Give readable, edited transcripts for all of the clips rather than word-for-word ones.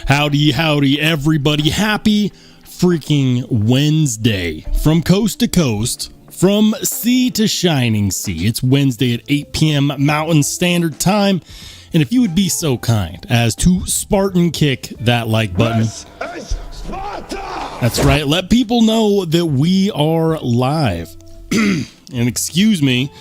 Howdy, everybody. Happy freaking Wednesday. From coast to coast, from sea to shining sea. It's Wednesday at 8 p.m. Mountain Standard Time. And if you would be so kind as to Spartan kick that like button. That's right. Let people know that we are live. And excuse me.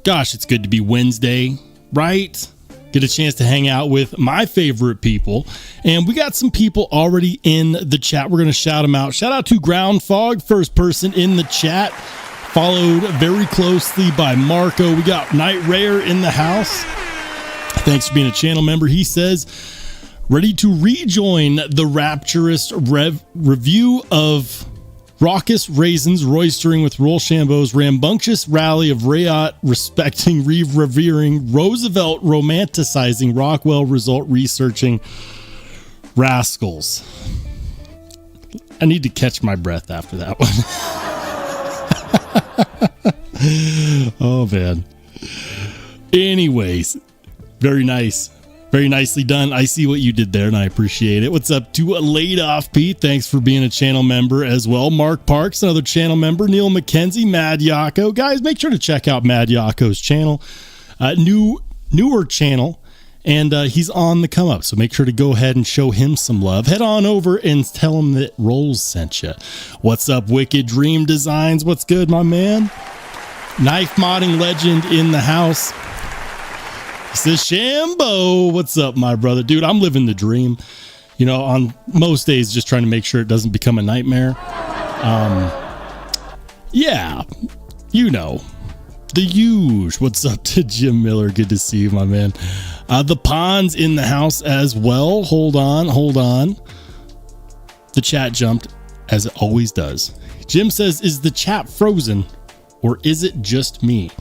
Gosh, it's good to be Wednesday, right? Get a chance to hang out with my favorite people. And we got some people already in the chat. We're going to shout them out. Shout out to Ground Fog, first person in the chat. Followed very closely by Marco. We got Night Rare in the house. Thanks for being a channel member. He says, ready to rejoin the rapturous review of raucous raisins roistering with Rollshambo's rambunctious rally of Rayot respecting, revering, Roosevelt romanticizing, Rockwell result researching rascals. I need to catch my breath after that one. Oh man. Anyways, very nice. Very nicely done. I see what you did there and I appreciate it. What's up to Laid Off Pete? Thanks for being a channel member as well. Mark Parks, another channel member. Neil McKenzie, Mad Yako. Guys, make sure to check out Mad Yako's channel. Newer channel. And he's on the come up. So make sure to go ahead and show him some love. Head on over and tell him that Rolls sent you. What's up, Wicked Dream Designs? What's good, my man? Knife modding legend in the house. He says, Shambo, what's up, my brother? Dude, I'm living the dream. You know, on most days, just trying to make sure it doesn't become a nightmare. Yeah, you know, the huge. What's up to Jim Miller? Good to see you, my man. The Pond's in the house as well. Hold on. The chat jumped, as it always does. Jim says, is the chat frozen, or is it just me?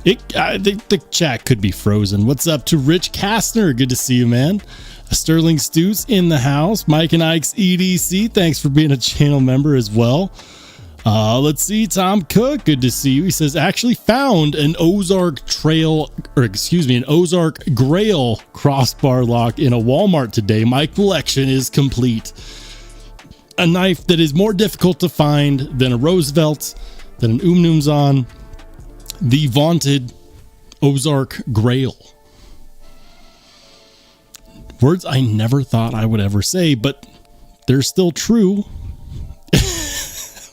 The chat could be frozen. What's up to Rich Kastner? Good to see you, man. Sterling Stutes in the house. Mike and Ike's EDC. Thanks for being a channel member as well. Let's see. Tom Cook. Good to see you. He says, actually found an Ozark Grail crossbar lock in a Walmart today. My collection is complete. A knife that is more difficult to find than a Roosevelt, than an Umnumzon. The vaunted Ozark Grail. Words I never thought I would ever say, but they're still true.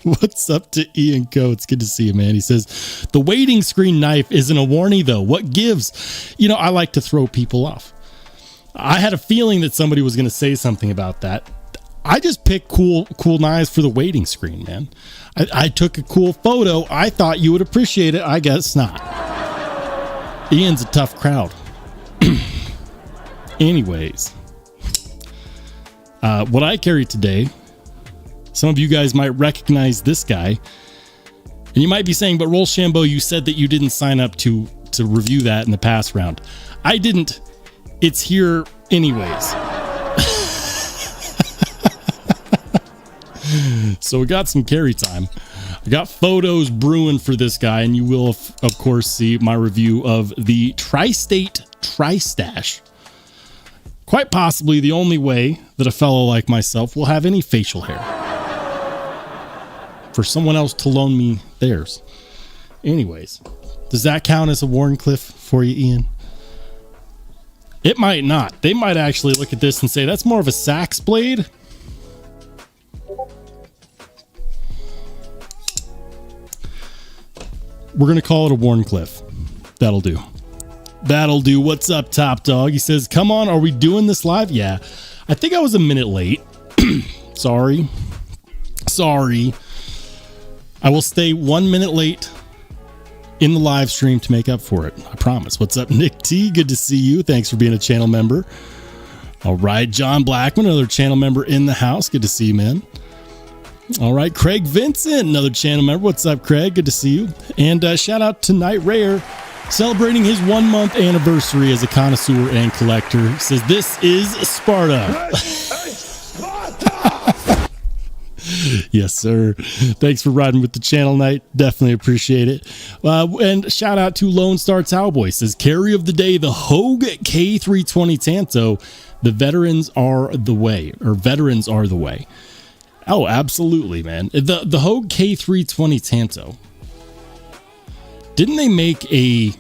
What's up to Ian Coates? Good to see you, man. He says, the waiting screen knife isn't a Wharny, though. What gives? You know, I like to throw people off. I had a feeling that somebody was going to say something about that. I just pick cool knives for the waiting screen, man. I took a cool photo. I thought you would appreciate it. I guess not. Ian's a tough crowd. Anyways, what I carry today, some of you guys might recognize this guy. And you might be saying, but Rollshambo, you said that you didn't sign up to review that in the past round. I didn't. It's here anyways. So we got some carry time. I got photos brewing for this guy, and you will, of course, see my review of the Tri-State Tri-Stash. Quite possibly the only way that a fellow like myself will have any facial hair. For someone else to loan me theirs. Anyways, does that count as a Warncliffe for you, Ian? It might not. They might actually look at this and say, that's more of a sax blade. We're going to call it a Warncliffe. That'll do. That'll do. What's up, Top Dog? He says, come on, are we doing this live? Yeah. I think I was a minute late. Sorry. I will stay 1 minute late in the live stream to make up for it. I promise. What's up, Nick T? Good to see you. Thanks for being a channel member. All right. John Blackman, another channel member in the house. Good to see you, man. All right, Craig Vincent, another channel member. What's up, Craig? Good to see you. And shout out to Night Rare, celebrating his 1 month anniversary as a connoisseur and collector. He says, this is Sparta. Yes, sir. Thanks for riding with the channel, Knight. Definitely appreciate it. And shout out to Lone Star Cowboy. Says, carry of the day, the Hogue K320 Tanto. The veterans are the way, or veterans are the way. Oh, absolutely, man. The Hogue K320 Tanto. Didn't they make a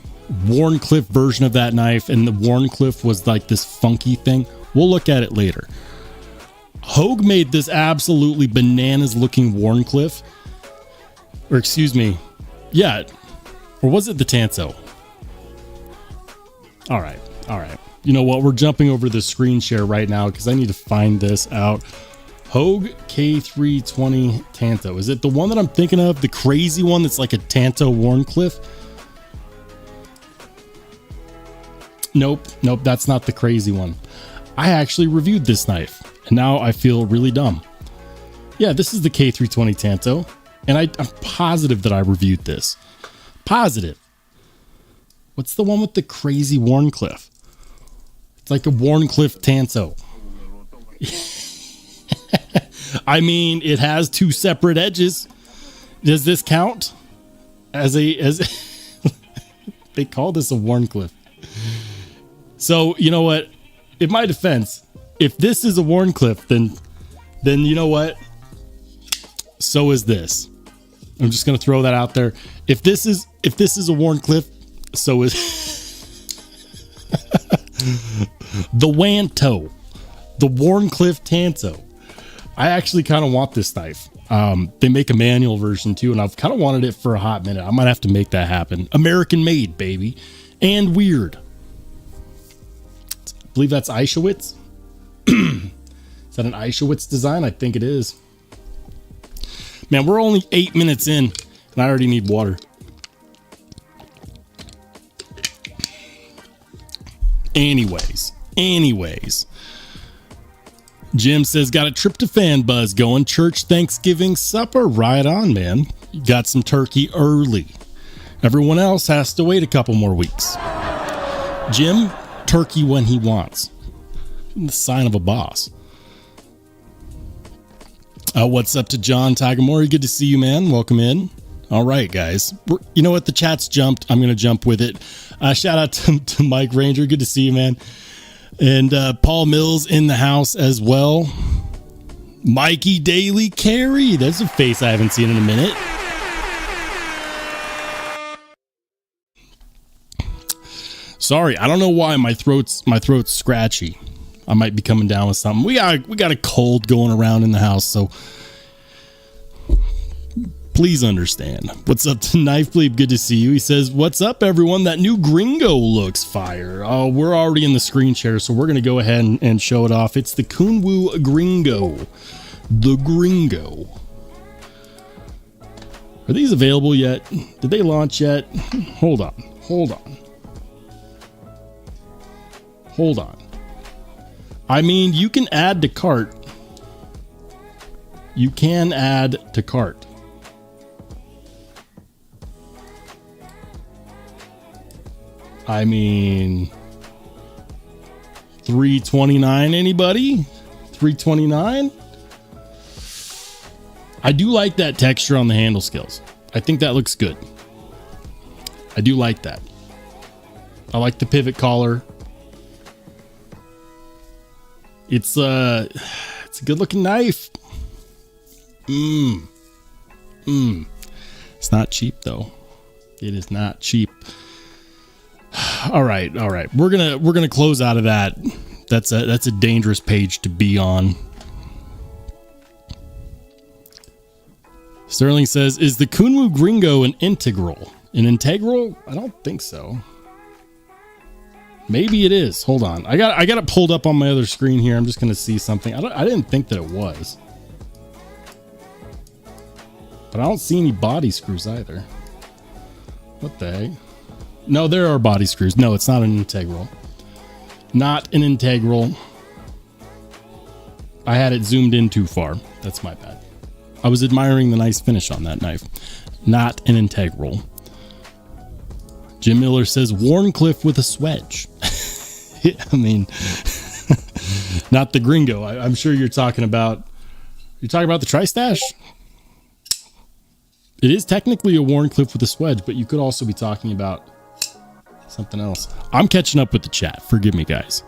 Wharncliffe version of that knife, and the Wharncliffe was like this funky thing? We'll look at it later. Hogue made this absolutely bananas looking Wharncliffe, or excuse me, yeah, or was it the Tanto? All right. You know what? We're jumping over the screen share right now because I need to find this out. Hogue K320 Tanto. Is it the one that I'm thinking of? The crazy one that's like a Tanto Wharncliffe? Nope, that's not the crazy one. I actually reviewed this knife, and now I feel really dumb. Yeah, this is the K320 Tanto, and I'm positive that I reviewed this. Positive. What's the one with the crazy Wharncliffe? It's like a Wharncliffe Tanto. I mean, it has two separate edges. Does this count as they call this a Wharncliffe? So, you know what? In my defense, if this is a Wharncliffe, then you know what? So is this. I'm just going to throw that out there. If this is a Wharncliffe, so is the Wanto, the Wharncliffe Tanto. I actually kind of want this knife. They make a manual version too, and I've kind of wanted it for a hot minute. I might have to make that happen. American made, baby, and weird. I believe that's Eichowitz. Is that an Eichowitz design? I think it is. Man, we're only 8 minutes in, and I already need water. Anyways. Jim says, got a tryptophan buzz going. Church Thanksgiving supper. Right on, man. You got some turkey early. Everyone else has to wait a couple more weeks. Jim, turkey when he wants. The sign of a boss. What's up to John Tagamori? Good to see you, man. Welcome in. All right, guys. You know what? The chat's jumped. I'm going to jump with it. Shout out to Mike Ranger. Good to see you, man. And Paul Mills in the house as well. Mikey Daly Carey. That's a face I haven't seen in a minute. Sorry, I don't know why my throat's scratchy. I might be coming down with something. We got a cold going around in the house, so please understand. What's up to Knife Bleep? Good to see you. He says, what's up, everyone? That new Gringo looks fire. Oh, we're already in the screen share, so we're going to go ahead and show it off. It's the Kunwu Gringo. The Gringo. Are these available yet? Did they launch yet? Hold on. I mean, you can add to cart. You can add to cart. I mean, $329, anybody? $329? I do like that texture on the handle scales. I think that looks good. I do like that. I like the pivot collar. It's a good looking knife. It's not cheap though. It is not cheap. All right. We're gonna close out of that. That's a dangerous page to be on. Sterling says, is the Kunwu Gringo an integral? An integral? I don't think so. Maybe it is. Hold on. I got it pulled up on my other screen here. I'm just going to see something. I didn't think that it was. But I don't see any body screws either. What the heck? No, there are body screws. No, it's not an integral. Not an integral. I had it zoomed in too far. That's my bad. I was admiring the nice finish on that knife. Not an integral. Jim Miller says, Wharncliffe with a swedge. I mean, not the Gringo. I'm sure you're talking about You talking about the tri-stash? It is technically a worn clip with a swedge, but you could also be talking about something else. I'm catching up with the chat. Forgive me, guys.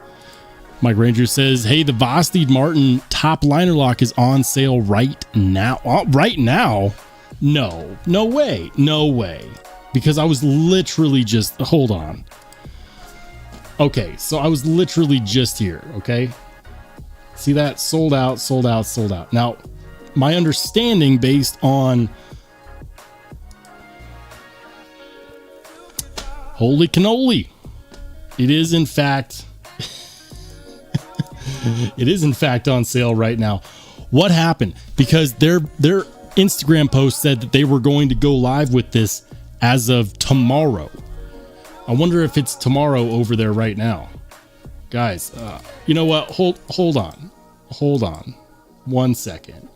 Mike Ranger says, hey, the Vosteed Marten top liner lock is on sale right now. Right now? No. No way. No way. Because I was literally just... Hold on. Okay, so I was literally just here, okay? See that? Sold out, sold out, sold out. Now, my understanding based on... Holy cannoli. It is in fact it is in fact on sale right now. What happened? Because their Instagram post said that they were going to go live with this as of tomorrow. I wonder if it's tomorrow over there right now. Guys, you know what? Hold on. Hold on. 1 second.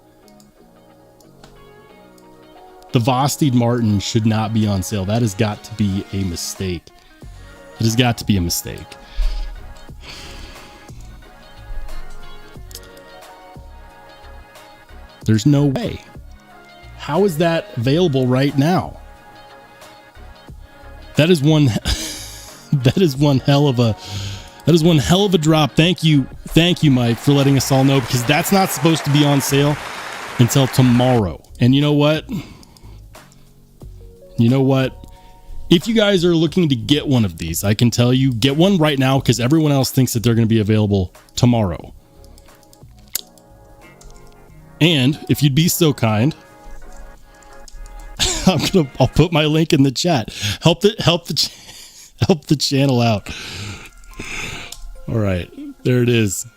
The Vosteed Marten should not be on sale. That has got to be a mistake. It has got to be a mistake. There's no way. How is that available right now? That is one that is one hell of a drop. Thank you, Mike, for letting us all know, because that's not supposed to be on sale until tomorrow. And you know what? You know what? If you guys are looking to get one of these, I can tell you, get one right now, because everyone else thinks that they're going to be available tomorrow. And if you'd be so kind, I'll put my link in the chat. Help the channel out. All right, there it is.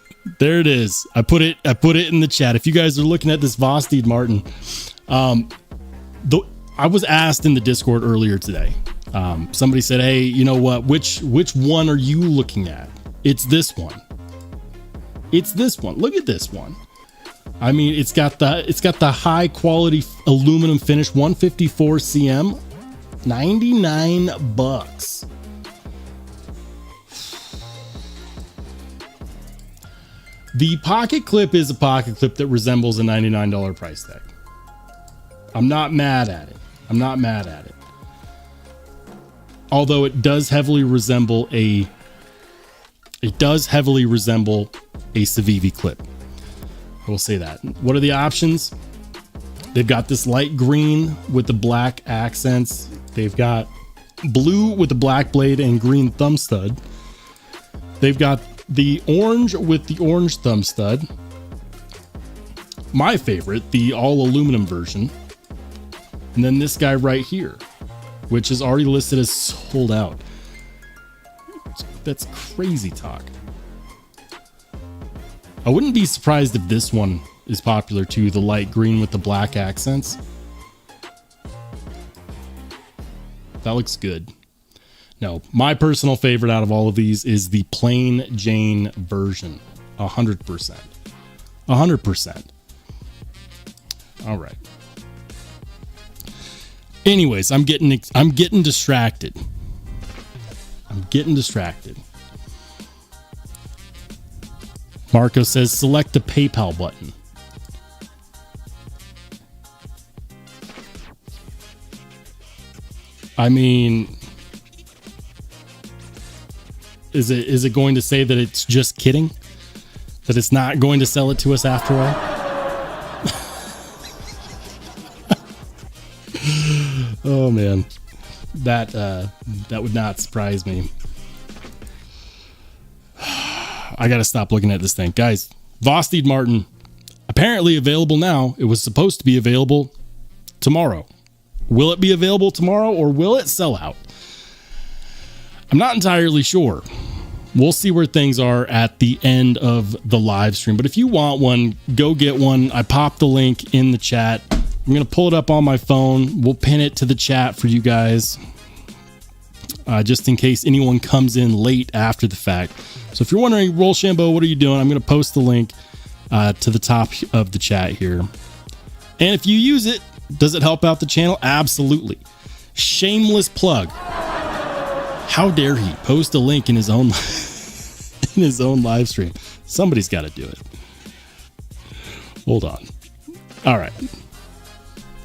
There it is. I put it in the chat. If you guys are looking at this Vosteed Marten, I was asked in the Discord earlier today. Somebody said, "Hey, you know what? Which one are you looking at?" It's this one. It's this one. Look at this one. I mean, it's got the high quality aluminum finish, 154 cm, $99. The pocket clip is a pocket clip that resembles a $99 price tag. I'm not mad at it. I'm not mad at it. Although it does heavily resemble a civivi clip. I will say that. What are the options? They've got this light green with the black accents. They've got blue with the black blade and green thumb stud. They've got the orange with the orange thumb stud. My favorite, the all aluminum version. And then this guy right here, which is already listed as sold out. That's crazy talk. I wouldn't be surprised if this one is popular too, the light green with the black accents. That looks good. No, my personal favorite out of all of these is the plain Jane version. 100%. 100%. All right. Anyways, I'm getting distracted. I'm getting distracted. Marco says, select the PayPal button. I mean, is it going to say that it's just kidding? That it's not going to sell it to us after all? Oh man, that would not surprise me. I gotta stop looking at this thing, guys. Vosteed Marten apparently available now. It was supposed to be available tomorrow. Will it be available tomorrow, or will it sell out? I'm not entirely sure. We'll see where things are at the end of the live stream. But if you want one, go get one. I popped the link in the chat. I'm going to pull it up on my phone. We'll pin it to the chat for you guys, just in case anyone comes in late after the fact. So if you're wondering, Rollshambo, what are you doing? I'm going to post the link to the top of the chat here. And if you use it, does it help out the channel? Absolutely. Shameless plug. How dare he post a link in his own live stream? Somebody's got to do it. Hold on. All right.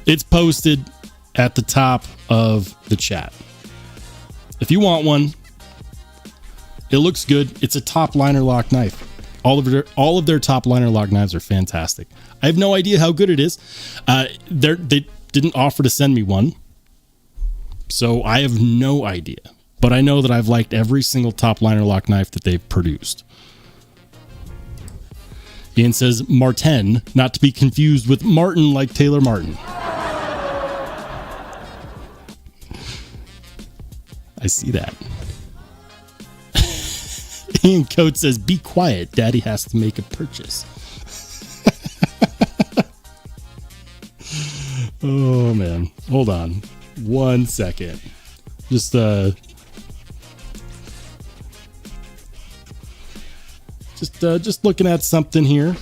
It's posted at the top of the chat. If you want one, it looks good. It's a top liner lock knife. All of their top liner lock knives are fantastic. I have no idea how good it is. They didn't offer to send me one, so I have no idea. But I know that I've liked every single top liner lock knife that they've produced. Ian says Marten, not to be confused with Martin like Taylor Martin. I see that. Ian Coates says, be quiet. Daddy has to make a purchase. Oh, man. Hold on. 1 second. Just looking at something here.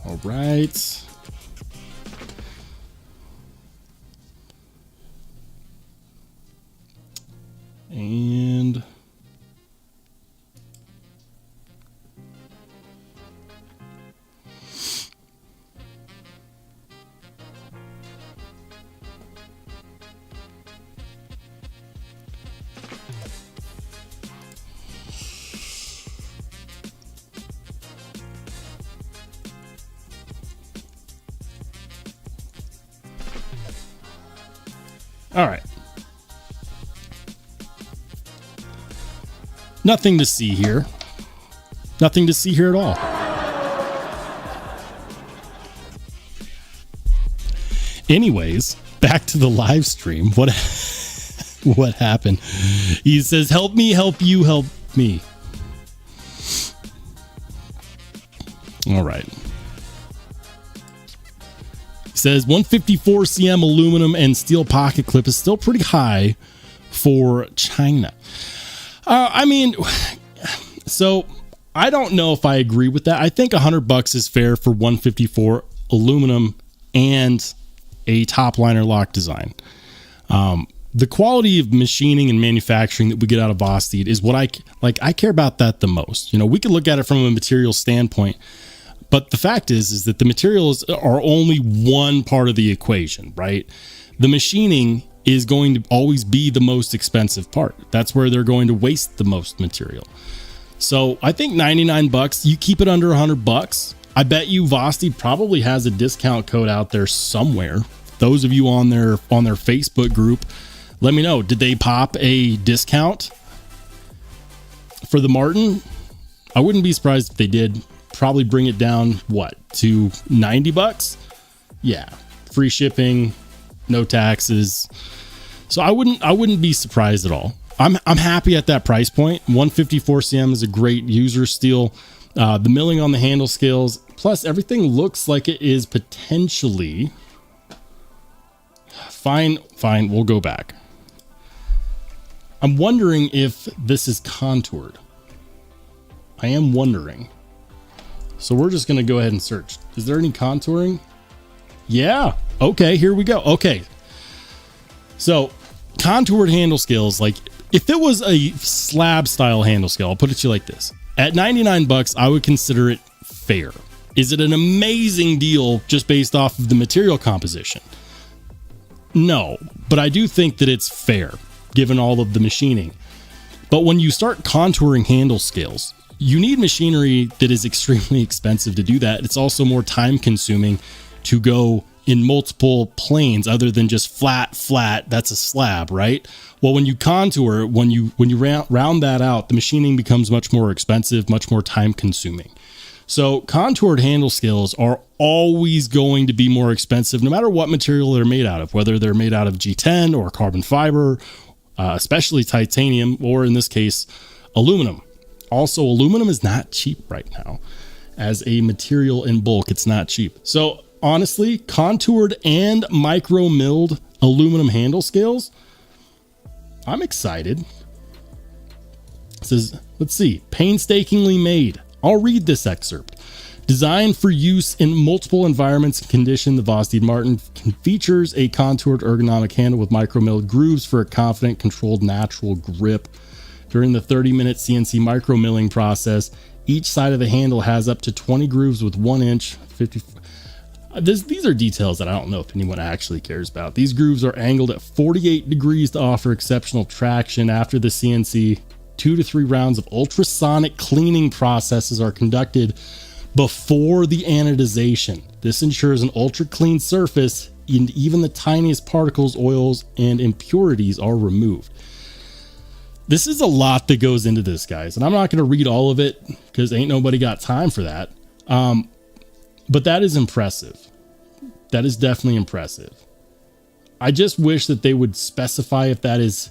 All right. And all right. Nothing to see here. Nothing to see here at all. Anyways, back to the live stream. What happened? He says, help me, help you, help me. All right. He says 154 cm aluminum and steel pocket clip is still pretty high for China. I mean, so I don't know if I agree with that. I think $100 is fair for 154 aluminum and a top liner lock design. The quality of machining and manufacturing that we get out of Vosteed is what I care about that the most. You know, we could look at it from a material standpoint, but the fact is that the materials are only one part of the equation, right? The machining is going to always be the most expensive part. That's where they're going to waste the most material. So I think $99, you keep it under $100. I bet you Vosteed probably has a discount code out there somewhere. Those of you on their Facebook group, let me know. Did they pop a discount for the Marten? I wouldn't be surprised if they did. Probably bring it down, what, to $90? Yeah, free shipping, no taxes. So I wouldn't be surprised at all. I'm happy at that price point. 154 cm is a great user steel. The milling on the handle scales, plus everything looks like it is potentially fine. We'll go back. I'm wondering if this is contoured. I am wondering. So we're just going to go ahead and search. Is there any contouring? Yeah. Okay, here we go. Okay. So contoured handle scales, like if it was a slab style handle scale, I'll put it to you like this. At $99, I would consider it fair. Is it an amazing deal just based off of the material composition? No, but I do think that it's fair given all of the machining. But when you start contouring handle scales, you need machinery that is extremely expensive to do that. It's also more time consuming to go in multiple planes other than just flat, that's a slab, right? Well, when you contour, when you round that out, the machining becomes much more expensive, much more time consuming. So contoured handle scales are always going to be more expensive no matter what material they're made out of, whether they're made out of G10 or carbon fiber, especially titanium, or in this case, aluminum. Also, aluminum is not cheap right now. As a material in bulk, it's not cheap. So honestly, contoured and micro milled aluminum handle scales, I'm excited. It says, let's see, painstakingly made. I'll read this excerpt. Designed for use in multiple environments and conditions, the Vosteed Marten features a contoured ergonomic handle with micro milled grooves for a confident, controlled, natural grip. During the 30-minute CNC micro milling process, each side of the handle has up to 20 grooves with 1 inch 50. These are details that I don't know if anyone actually cares about. These grooves are angled at 48 degrees to offer exceptional traction. After the CNC, 2 to 3 rounds of ultrasonic cleaning processes are conducted before the anodization. This ensures an ultra clean surface, and even the tiniest particles, oils, and impurities are removed. This is a lot that goes into this, guys, and I'm not going to read all of it because ain't nobody got time for that. But that is impressive. That is definitely impressive. I just wish that they would specify if that is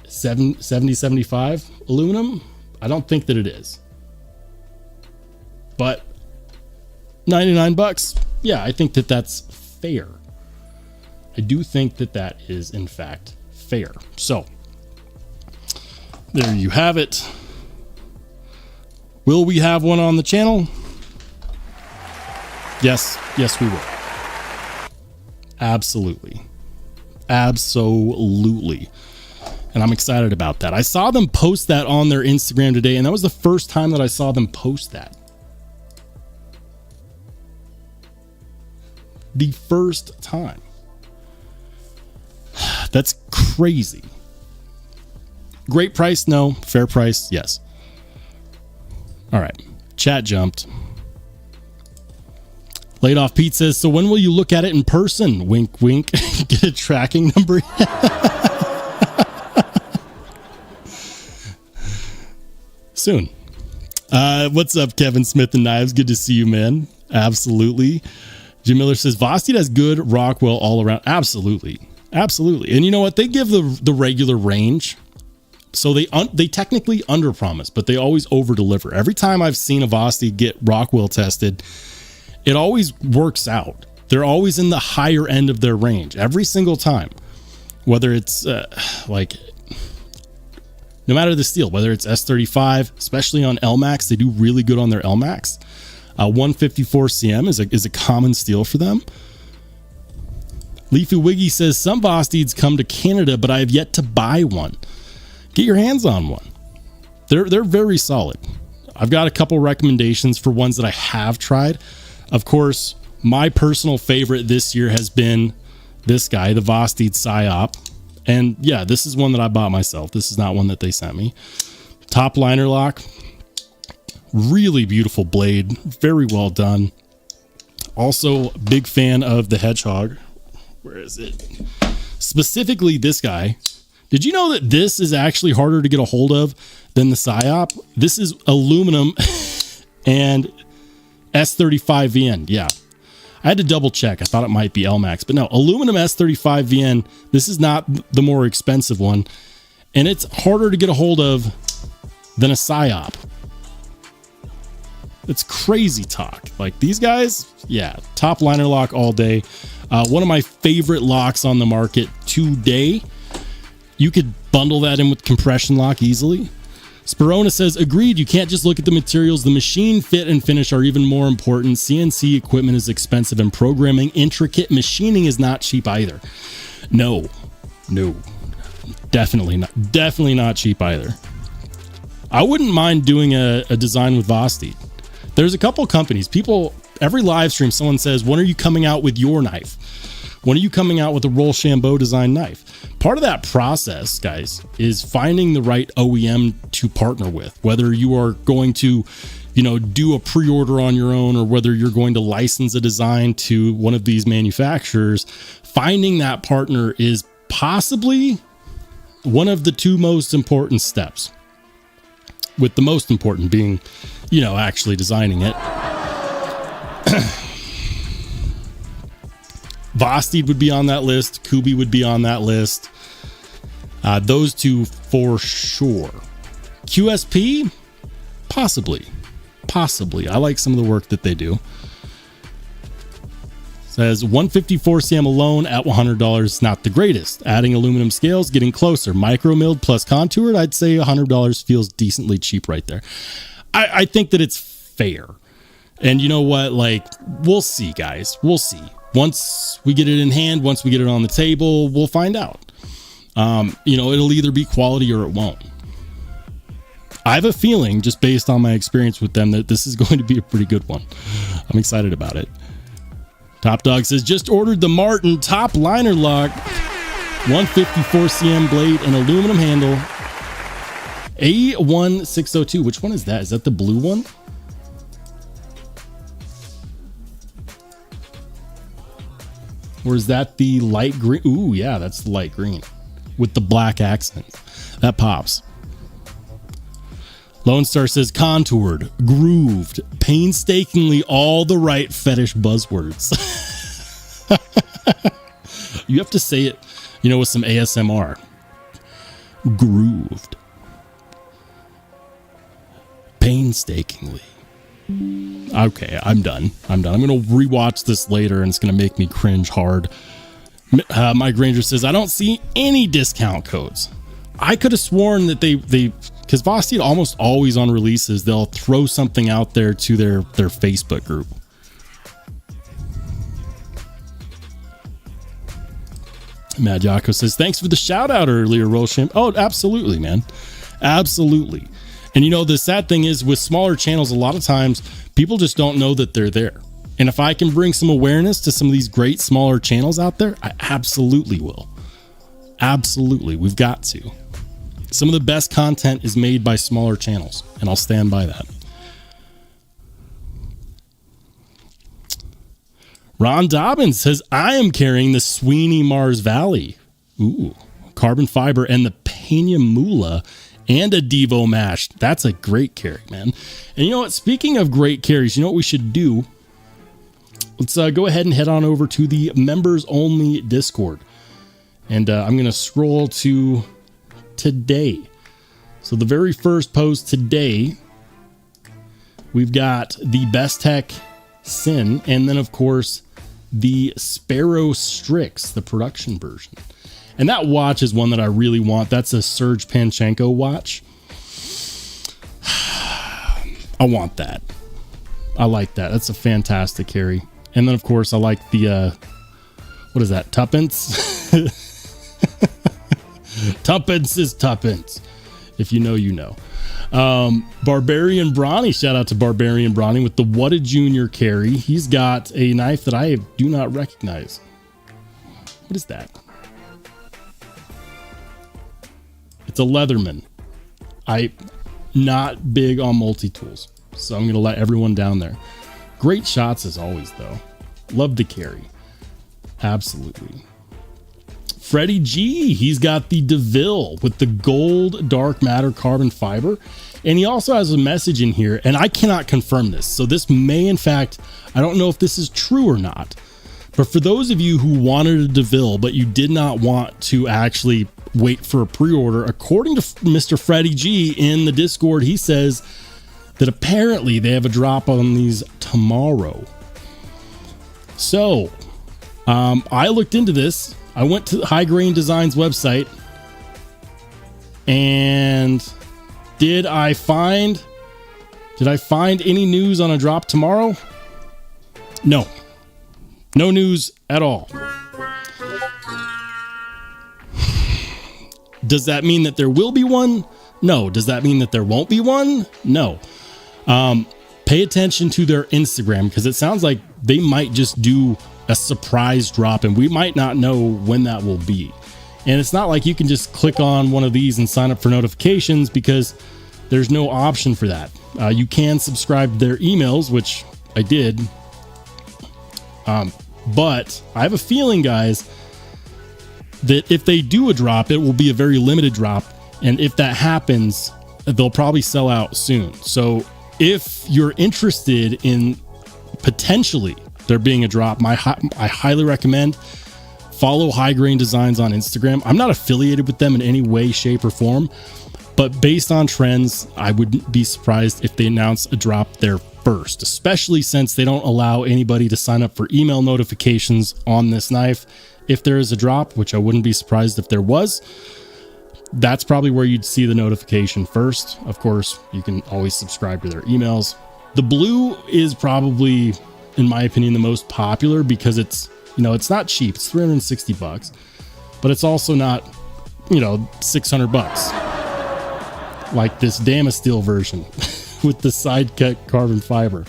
70-75 aluminum. I don't think that it is. But 99 bucks. Yeah, I think that that's fair. I do think that that is in fact fair. So there you have it. Will we have one on the channel? Yes, we will. Absolutely. Absolutely. And I'm excited about that. I saw them post that on their Instagram today, and that was the first time that I saw them post that. The first time. That's crazy. Great price? No. Fair price? Yes. All right. Chat jumped. Laid Off Pete says, so when will you look at it in person? Wink, wink. Get a tracking number. Soon. What's up, Kevin Smith and Knives? Good to see you, man. Absolutely. Jim Miller says, Vosteed has good Rockwell all around. Absolutely. Absolutely. And you know what? They give the regular range. So they technically underpromise, but they always overdeliver. Every time I've seen a Vosteed get Rockwell tested, it always works out. They're always in the higher end of their range every single time. Whether it's like, no matter the steel, whether it's S35, especially on LMAX, they do really good on their LMAX. 154 CM is a common steel for them. Leafy Wiggy says, some Vosteeds come to Canada, but I have yet to buy one. Get your hands on one. They're very solid. I've got a couple recommendations for ones that I have tried. Of course, my personal favorite this year has been this guy, the Vosteed Psyop. And yeah, this is one that I bought myself. This is not one that they sent me. Top liner lock. Really beautiful blade. Very well done. Also, big fan of the Hedgehog. Where is it? Specifically this guy. Did you know that this is actually harder to get a hold of than the Psyop? This is aluminum and S35VN. Yeah. I had to double check. I thought it might be LMAX, but no, aluminum S35VN. This is not the more expensive one. And it's harder to get a hold of than a Psyop. It's crazy talk. Like these guys, yeah, top liner lock all day. One of my favorite locks on the market today. You could bundle that in with compression lock easily. Sperona says, agreed, you can't just look at the materials. The machine, fit, and finish are even more important. CNC equipment is expensive, and programming intricate machining is not cheap either. No, definitely not cheap either. I wouldn't mind doing a design with Vosteed. There's a couple companies, every live stream, someone says, when are you coming out with your knife? When are you coming out with a Rollshambo design knife? Part of that process, guys, is finding the right OEM to partner with, whether you are going to, do a pre-order on your own or whether you're going to license a design to one of these manufacturers. Finding that partner is possibly one of the two most important steps, with the most important being, actually designing it. Vosteed would be on that list. Kubi would be on that list. Those two for sure. QSP? Possibly. I like some of the work that they do. Says 154 cm alone at $100 is not the greatest. Adding aluminum scales, getting closer. Micro milled plus contoured, I'd say $100 feels decently cheap right there. I think that it's fair. And you know what? Like, we'll see, guys. We'll see. Once we get it in hand, once we get it on the table, we'll find out. You know, it'll either be quality or it won't. I have a feeling, just based on my experience with them, that this is going to be a pretty good one. I'm excited about it. Top Dog says, just ordered the Marten top liner lock, 154 cm blade and aluminum handle, A1602. Which one is that? Is that the blue one? Or is that the light green? Ooh, yeah, that's the light green with the black accent. That pops. Lone Star says, contoured, grooved, painstakingly all the right fetish buzzwords. You have to say it, you know, with some ASMR. Grooved. Painstakingly. Okay, I'm done. I'm going to rewatch this later and it's going to make me cringe hard. Mike Ranger says, I don't see any discount codes. I could have sworn that they because Vosteed almost always on releases, they'll throw something out there to their Facebook group. Mad Yako says, thanks for the shout out earlier, Rollshambo. Oh, absolutely, man. Absolutely. And you know, the sad thing is with smaller channels, a lot of times people just don't know that they're there. And if I can bring some awareness to some of these great smaller channels out there, I absolutely will. Absolutely. We've got to. Some of the best content is made by smaller channels, and I'll stand by that. Ron Dobbins says, I am carrying the Sweeney Mars Valley. Ooh, carbon fiber and the Pena Mula and a Devo mash. That's a great carry, man. And you know what? Speaking of great carries, you know what we should do? Let's go ahead and head on over to the members only Discord. And I'm going to scroll to today. So the very first post today, we've got the bestech Sin, and then of course the Sparrow Strix, the production version. And that watch is one that I really want. That's a Serge Panchenko watch. I want that. I like that. That's a fantastic carry. And then of course I like the what is that? Tuppence? Tuppence is tuppence. If you know, you know. Barbarian Brawny, shout out to Barbarian Brawny with the What a Junior carry. He's got a knife that I do not recognize. What is that? It's a Leatherman. I'm not big on multi-tools, so I'm going to let everyone down there. Great shots as always, though. Love to carry. Absolutely. Freddie G, he's got the DeVille with the gold dark matter carbon fiber. And he also has a message in here, and I cannot confirm this. So this may, in fact, I don't know if this is true or not. But for those of you who wanted a DeVille, but you did not want to actually wait for a pre-order, according to Mr. Freddie G in the Discord, he says that apparently they have a drop on these tomorrow. So I looked into this. I went to High Grain Designs website, and did I find any news on a drop tomorrow? No news at all. Does that mean that there will be one? No. Does that mean that there won't be one? No. Pay attention to their Instagram, because it sounds like they might just do a surprise drop, and we might not know when that will be. And it's not like you can just click on one of these and sign up for notifications, because there's no option for that. You can subscribe to their emails, which I did. But I have a feeling, guys, that if they do a drop, it will be a very limited drop. And if that happens, they'll probably sell out soon. So if you're interested in potentially there being a drop, I highly recommend follow High Grain Designs on Instagram. I'm not affiliated with them in any way, shape, or form, but based on trends, I wouldn't be surprised if they announce a drop there first, especially since they don't allow anybody to sign up for email notifications on this knife. If there is a drop, which I wouldn't be surprised if there was, that's probably where you'd see the notification first. Of course, you can always subscribe to their emails. The blue is probably, in my opinion, the most popular, because it's, you know, it's not cheap. It's $360, but it's also not $600, like this Damasteel version with the side cut carbon fiber.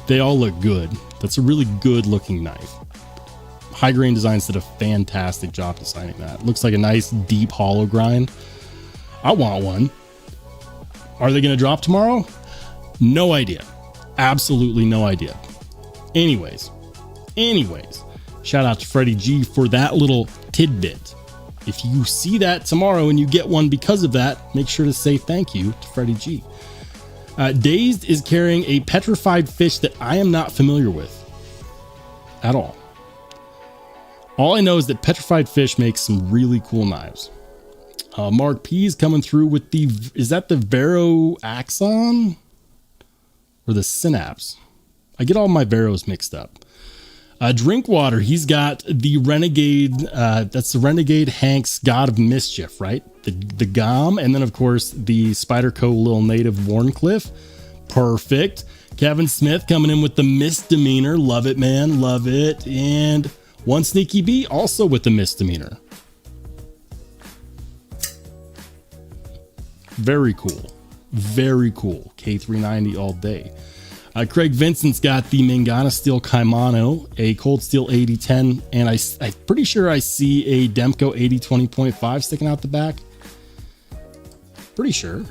They all look good. That's a really good looking knife. High Grain Designs did a fantastic job designing that. Looks like a nice deep hollow grind. I want one. Are they going to drop tomorrow? No idea. Absolutely no idea. Anyways, shout out to Freddie G for that little tidbit. If you see that tomorrow and you get one because of that, make sure to say thank you to Freddie G. Dazed is carrying a petrified fish that I am not familiar with at all. All I know is that petrified fish makes some really cool knives. Mark P is coming through with is that the Vero Axon or the Synapse? I get all my Veros mixed up. Drinkwater, he's got the Renegade, that's the Renegade Hank's God of Mischief, right? The GOM, and then of course the Spyderco Lil Native Warncliffe. Perfect. Kevin Smith coming in with the Misdemeanor. Love it, man. Love it. And One Sneaky B also with the Misdemeanor. Very cool. Very cool. K390 all day. Craig Vincent's got the Mangana Steel Kaimano, a Cold Steel 8010, and I'm pretty sure I see a Demko 8020.5 sticking out the back. Pretty sure.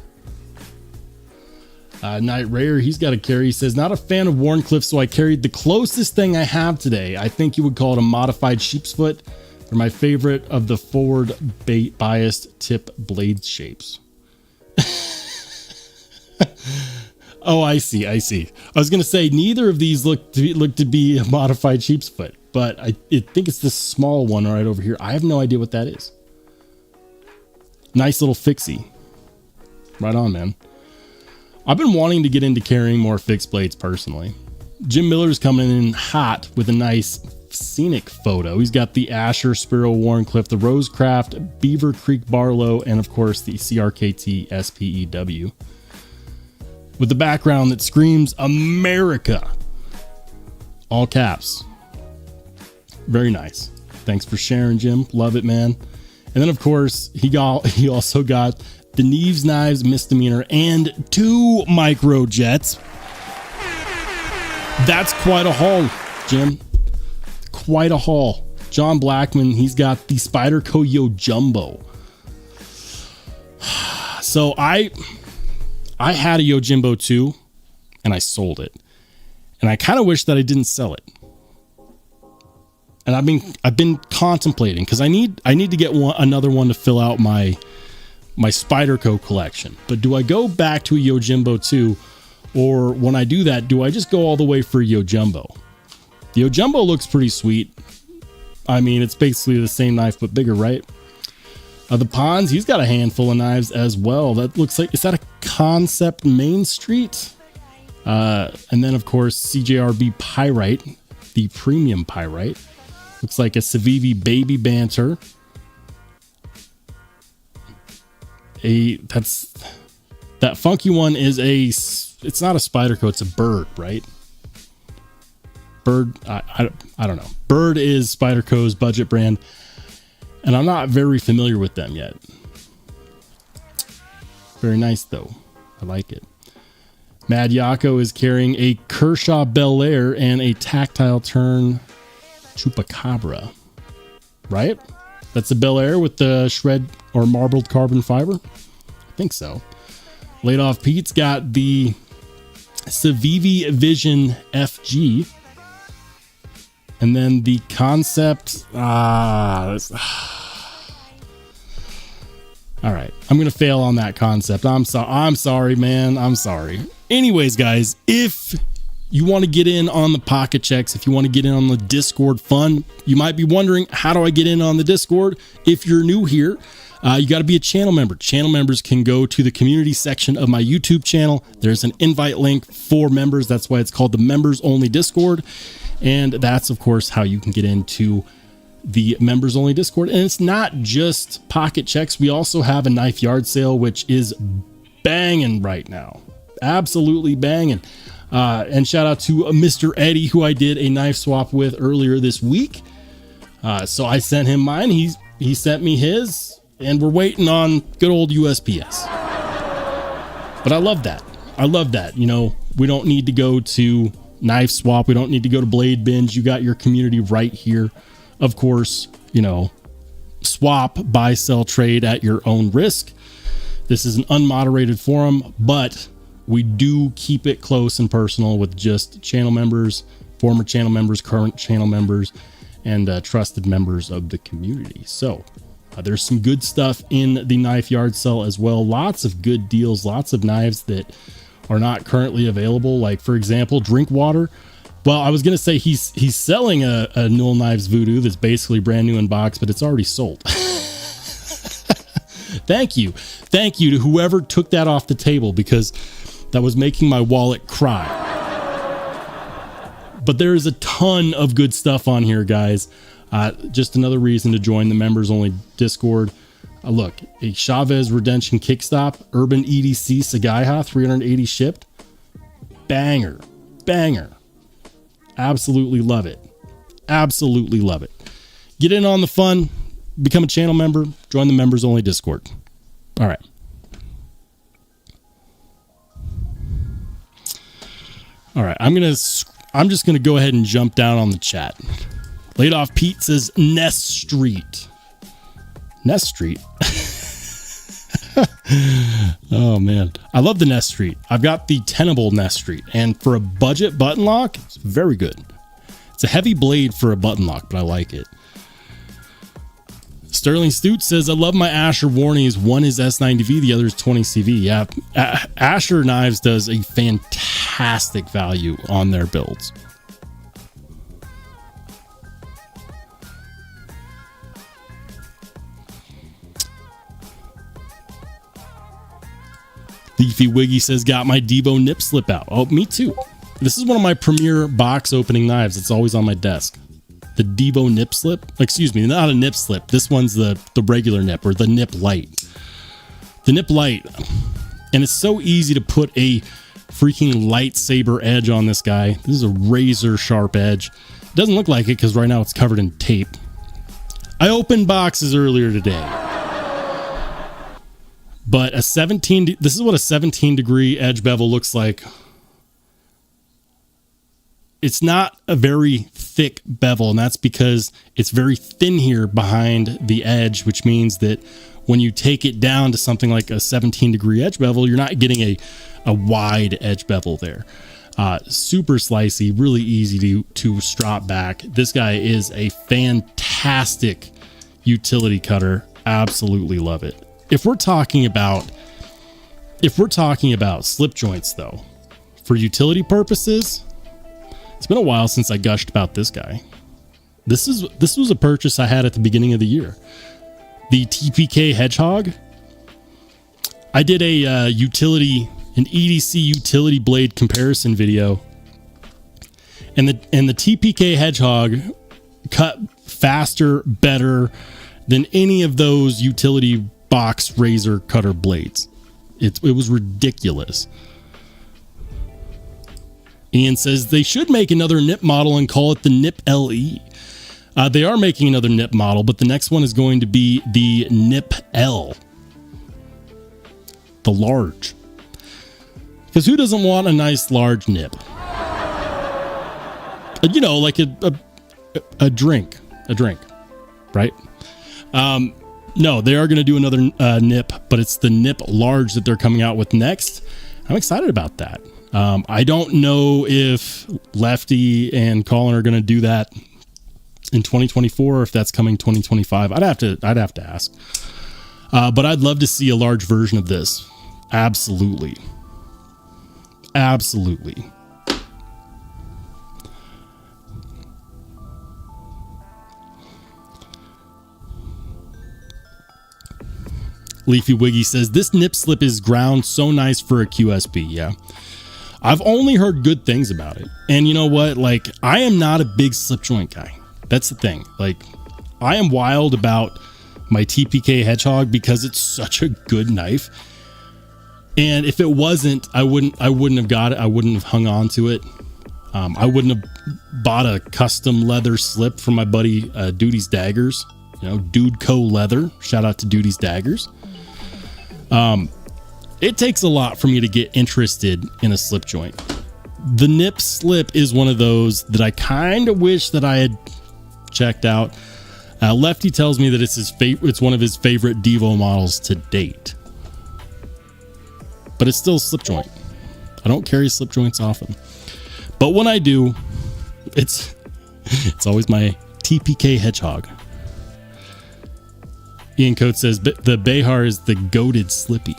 Night Rayer, he's got a carry. He says, not a fan of Warncliffe, so I carried the closest thing I have today. I think you would call it a modified sheep's foot. They're my favorite of the forward biased tip blade shapes. Oh, I see. I was going to say neither of these look to be a modified sheep's foot, but I think it's this small one right over here. I have no idea what that is. Nice little fixie. Right on, man. I've been wanting to get into carrying more fixed blades personally. Jim Miller's coming in hot with a nice scenic photo. He's got the Asher Spiro Warncliffe, the Rosecraft, Beaver Creek Barlow, and of course the CRKT SPEW. With the background that screams America. All caps. Very nice. Thanks for sharing, Jim. Love it, man. And then of course he also got the Knives Knives Misdemeanor and 2 microjets. That's quite a haul, Jim. Quite a haul. John Blackman, he's got the Spyderco Yo Jumbo. So I had a Yojimbo too, and I sold it. And I kind of wish that I didn't sell it. And I've been contemplating, because I need to get another one to fill out my Spyderco collection. But do I go back to a Yojimbo 2, or when I do that, do I just go all the way for Yojimbo? The Yojimbo looks pretty sweet. I mean, it's basically the same knife but bigger, right? The Pons, he's got a handful of knives as well. That looks like, is that a Kansept Main Street? And then of course CJRB Pyrite, the premium Pyrite. Looks like a Civivi Baby Banter. That funky one is it's not a Spyderco, it's a Bird, right? Bird, I don't know. Bird is Spyderco's budget brand, and I'm not very familiar with them yet. Very nice though. I like it. Mad Yako is carrying a Kershaw Bel Air and a Tactile Turn Chupacabra, right? That's the Bel Air with the shred or marbled carbon fiber. I think so. Laid Off Pete's got the Civivi Vision FG. And then the Kansept. All right. I'm going to fail on that Kansept. I'm sorry, man. I'm sorry. Anyways, guys, if you want to get in on the pocket checks, if you want to get in on the Discord fun, you might be wondering, how do I get in on the Discord? If you're new here, you got to be a channel member. Channel members can go to the community section of my YouTube channel. There's an invite link for members. That's why it's called the members only Discord. And that's, of course, how you can get into the members only Discord. And it's not just pocket checks. We also have a knife yard sale, which is banging right now. Absolutely banging. And shout out to Mr. Eddie, who I did a knife swap with earlier this week. So I sent him mine. he sent me his, and we're waiting on good old USPS. But I love that. I love that. You know, we don't need to go to Knife Swap. We don't need to go to Blade Binge. You got your community right here. Of course, you know, swap, buy, sell, trade at your own risk. This is an unmoderated forum, but we do keep it close and personal with just channel members, former channel members, current channel members, and trusted members of the community. So there's some good stuff in the knife yard sale as well. Lots of good deals, lots of knives that are not currently available. Like, for example, drink water. Well, I was going to say he's selling a Null Knives Voodoo that's basically brand new in box, but it's already sold. Thank you to whoever took that off the table, because that was making my wallet cry. But there is a ton of good stuff on here, guys. Just another reason to join the members only Discord. Look, a Chavez Redemption Kickstop Urban EDC Sagaiha 380 shipped. Banger. Absolutely love it. Absolutely love it. Get in on the fun. Become a channel member. Join the members only Discord. All right. I'm just gonna go ahead and jump down on the chat. Laid Off Pete says Nest Street. Nest Street. Oh man, I love the Nest Street. I've got the Tenable Nest Street, and for a budget button lock, it's very good. It's a heavy blade for a button lock, but I like it. Sterling Stute says, I love my Asher Wharnies. One is S90V, the other is 20CV. Yeah, Asher Knives does a fantastic value on their builds. Leafy Wiggy says, got my Devo nip slip out. Oh, me too. This is one of my premier box opening knives. It's always on my desk. The Devo nip slip. Excuse me, not a nip slip. This one's the regular nip, or the nip light. The nip light. And it's so easy to put a freaking lightsaber edge on this guy. This is a razor sharp edge. It doesn't look like it because right now it's covered in tape. I opened boxes earlier today. But this is what a 17 degree edge bevel looks like. It's not a very thick bevel, and that's because it's very thin here behind the edge, which means that when you take it down to something like a 17 degree edge bevel, you're not getting a wide edge bevel there. Super slicey, really easy to strap back. This guy is a fantastic utility cutter. Absolutely love it. If we're talking about slip joints though, for utility purposes, it's been a while since I gushed about this guy. This was a purchase I had at the beginning of the year. The TPK Hedgehog. I did an EDC utility blade comparison video, and the TPK Hedgehog cut faster, better than any of those utility box razor cutter blades. It was ridiculous. Ian says they should make another nip model and call it the Nip LE. They are making another nip model, but the next one is going to be the Nip L, the large. Because who doesn't want a nice large nip? You know, like a drink, right? No, they are going to do another nip, but it's the Nip Large that they're coming out with next. I'm excited about that. I don't know if Lefty and Colin are going to do that in 2024, or if that's coming 2025. I'd have to ask. But I'd love to see a large version of this. Absolutely. Leafy Wiggy says, this nip slip is ground so nice for a QSP. Yeah. I've only heard good things about it. And you know what? Like, I am not a big slip joint guy. That's the thing. Like, I am wild about my TPK Hedgehog because it's such a good knife. And if it wasn't, I wouldn't have got it. I wouldn't have hung on to it. I wouldn't have bought a custom leather slip from my buddy Duty's Daggers. You know, Dude Co Leather. Shout out to Duty's Daggers. It takes a lot for me to get interested in a slip joint. The Nip Slip is one of those that I kind of wish that I had checked out. Lefty tells me that it's one of his favorite Devo models to date. But it's still a slip joint. I don't carry slip joints often. But when I do, it's always my TPK Hedgehog. Ian Coates says the Behar is the goated Slippy.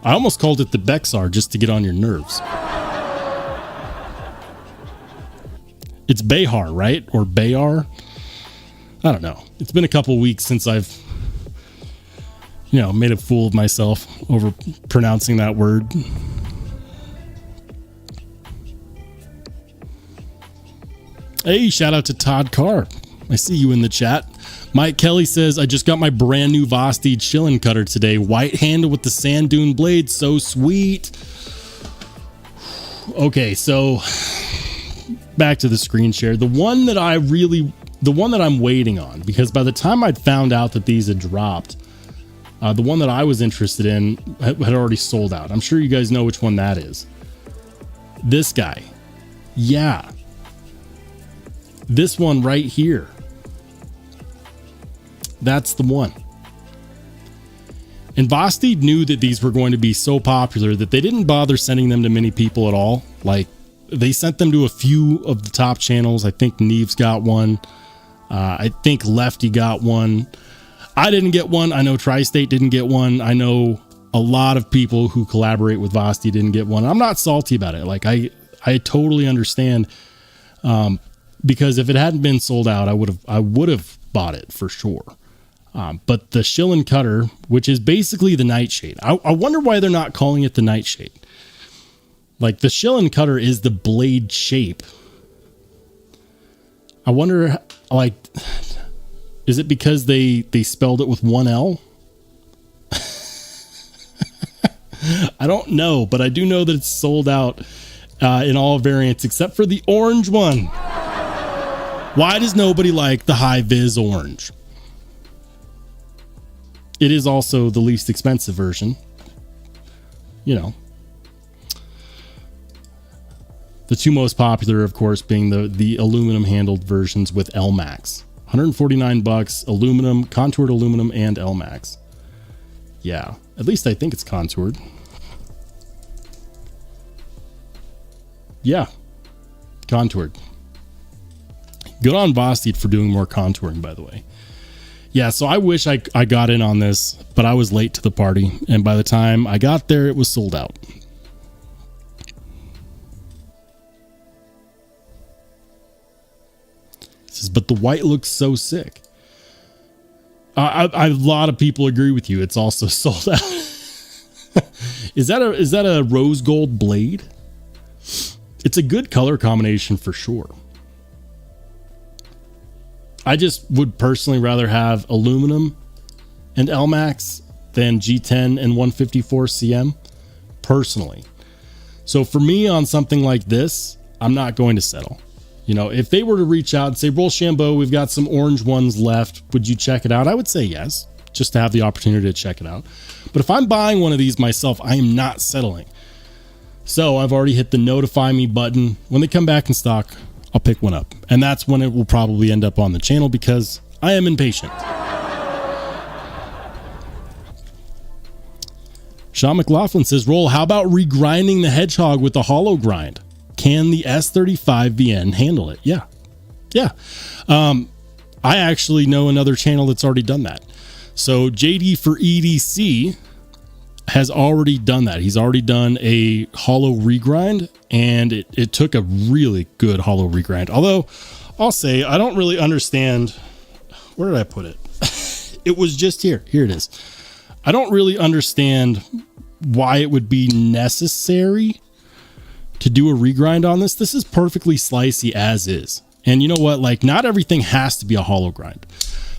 I almost called it the Bexar just to get on your nerves. It's Behar, right? Or Bayar? I don't know. It's been a couple weeks since I've, made a fool of myself over pronouncing that word. Hey, shout out to Todd Carr. I see you in the chat. Mike Kelly says, I just got my brand new Vosteed Shilin cutter today. White handle with the sand dune blade. So sweet. Okay, so back to the screen share. The one that I'm waiting on, because by the time I'd found out that these had dropped, the one that I was interested in had already sold out. I'm sure you guys know which one that is. This guy. Yeah. This one right here. That's the one. And Vosteed knew that these were going to be so popular that they didn't bother sending them to many people at all. Like, they sent them to a few of the top channels. I think Neve's got one. I think Lefty got one. I didn't get one. I know Tri-State didn't get one. I know a lot of people who collaborate with Vosteed didn't get one. I'm not salty about it. Like, I totally understand. Because if it hadn't been sold out, I would have bought it for sure. But the Shilin cutter, which is basically the Nightshade, I wonder why they're not calling it the Nightshade. Like, the Shilin cutter is the blade shape. I wonder, like, is it because they spelled it with one L? I don't know, but I do know that it's sold out in all variants except for the orange one. Why does nobody like the high vis orange? It is also the least expensive version. The two most popular, of course, being the aluminum handled versions with LMAX. $149, aluminum, contoured aluminum, and LMAX. Yeah, at least I think it's contoured. Yeah, contoured. Good on Vosteed for doing more contouring, by the way. Yeah, so I wish I got in on this, but I was late to the party, and by the time I got there, it was sold out. It says, but the white looks so sick. A lot of people agree with you. It's also sold out. Is that a rose gold blade? It's a good color combination for sure. I just would personally rather have aluminum and LMAX than G10 and 154 CM personally. So for me on something like this, I'm not going to settle. If they were to reach out and say, Rollshambo, we've got some orange ones left, would you check it out? I would say yes, just to have the opportunity to check it out. But if I'm buying one of these myself, I am not settling. So I've already hit the notify me button. When they come back in stock, I'll pick one up. And that's when it will probably end up on the channel because I am impatient. Sean McLaughlin says, Roll, how about regrinding the Hedgehog with the hollow grind? Can the S35VN handle it? Yeah. I actually know another channel that's already done that. So JD for EDC has already done that. He's already done a hollow regrind, and it took a really good hollow regrind. Although I'll say I don't really understand. Where did I put it? It was just here. Here it is. I don't really understand why it would be necessary to do a regrind on this. This is perfectly slicey as is. And you know what? Like, not everything has to be a hollow grind.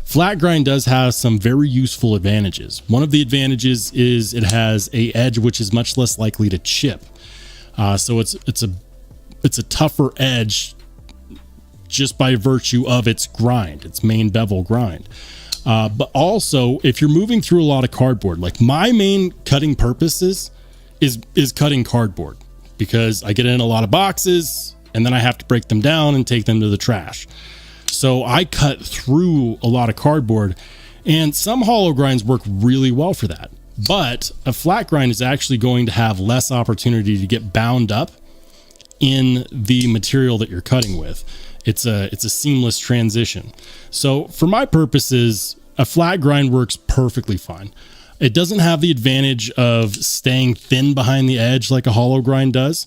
Flat grind does have some very useful advantages. One of the advantages is it has a edge which is much less likely to chip. So it's a tougher edge just by virtue of its grind, its main bevel grind. But also, if you're moving through a lot of cardboard, like my main cutting purposes is cutting cardboard, because I get in a lot of boxes and then I have to break them down and take them to the trash. So I cut through a lot of cardboard, and some hollow grinds work really well for that. But a flat grind is actually going to have less opportunity to get bound up in the material that you're cutting with. It's a seamless transition. So for my purposes, a flat grind works perfectly fine. It doesn't have the advantage of staying thin behind the edge like a hollow grind does.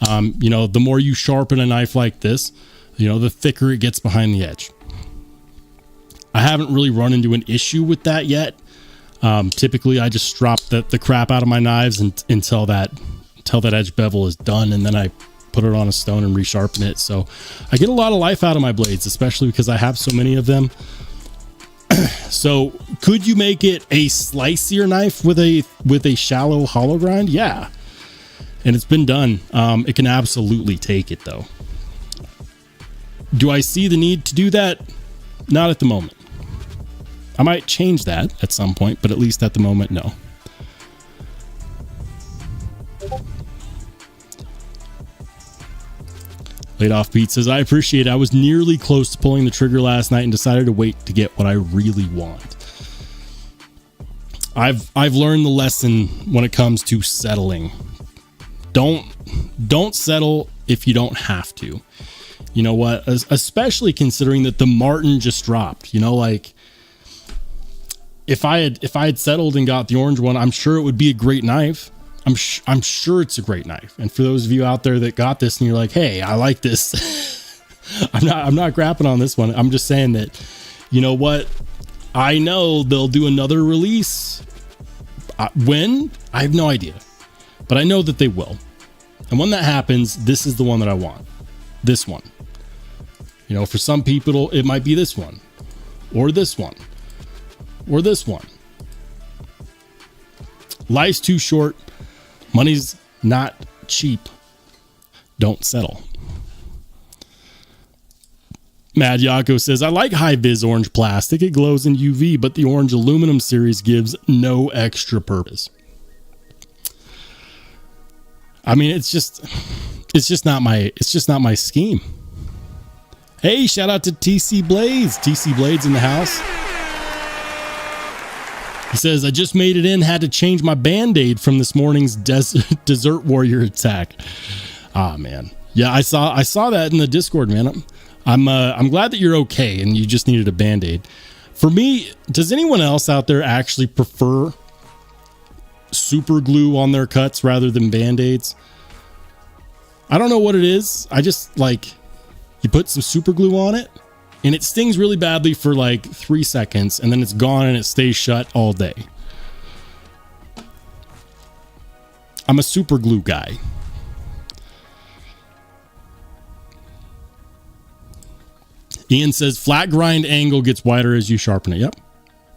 You know, the more you sharpen a knife like this, you know, the thicker it gets behind the edge. I haven't really run into an issue with that yet. Typically I just drop the crap out of my knives until that edge bevel is done, and then I put it on a stone and resharpen it. So I get a lot of life out of my blades, especially because I have so many of them. So could you make it a slicier knife with a shallow hollow grind? Yeah. And it's been done. It can absolutely take it though. Do I see the need to do that? Not at the moment. I might change that at some point, but at least at the moment, no. Laid Off Pete says, I appreciate it. I was nearly close to pulling the trigger last night and decided to wait to get what I really want. I've learned the lesson when it comes to settling. Don't settle if you don't have to. You know what? Especially considering that the Marten just dropped. You know, like if I had settled and got the orange one, I'm sure it would be a great knife. I'm sure it's a great knife. And for those of you out there that got this and you're like, hey, I like this. I'm not grappling on this one. I'm just saying that, you know what? I know they'll do another release. When? I have no idea. But I know that they will. And when that happens, this is the one that I want. This one. You know, for some people, it might be this one. Or this one. Or this one. Life's too short. Money's not cheap. Don't settle. Mad Yako says, I like high vis orange plastic. It glows in UV, but the orange aluminum series gives no extra purpose. I mean, it's just not my scheme. Hey, shout out to TC Blades. TC Blades in the house. He says, I just made it in, had to change my band-aid from this morning's Desert Warrior attack. Ah, man. Yeah, I saw that in the Discord, man. I'm glad that you're okay and you just needed a band-aid. For me, does anyone else out there actually prefer super glue on their cuts rather than band-aids? I don't know what it is. I just like, you put some super glue on it and it stings really badly for like 3 seconds and then it's gone and it stays shut all day. I'm a super glue guy. Ian says flat grind angle gets wider as you sharpen it. Yep,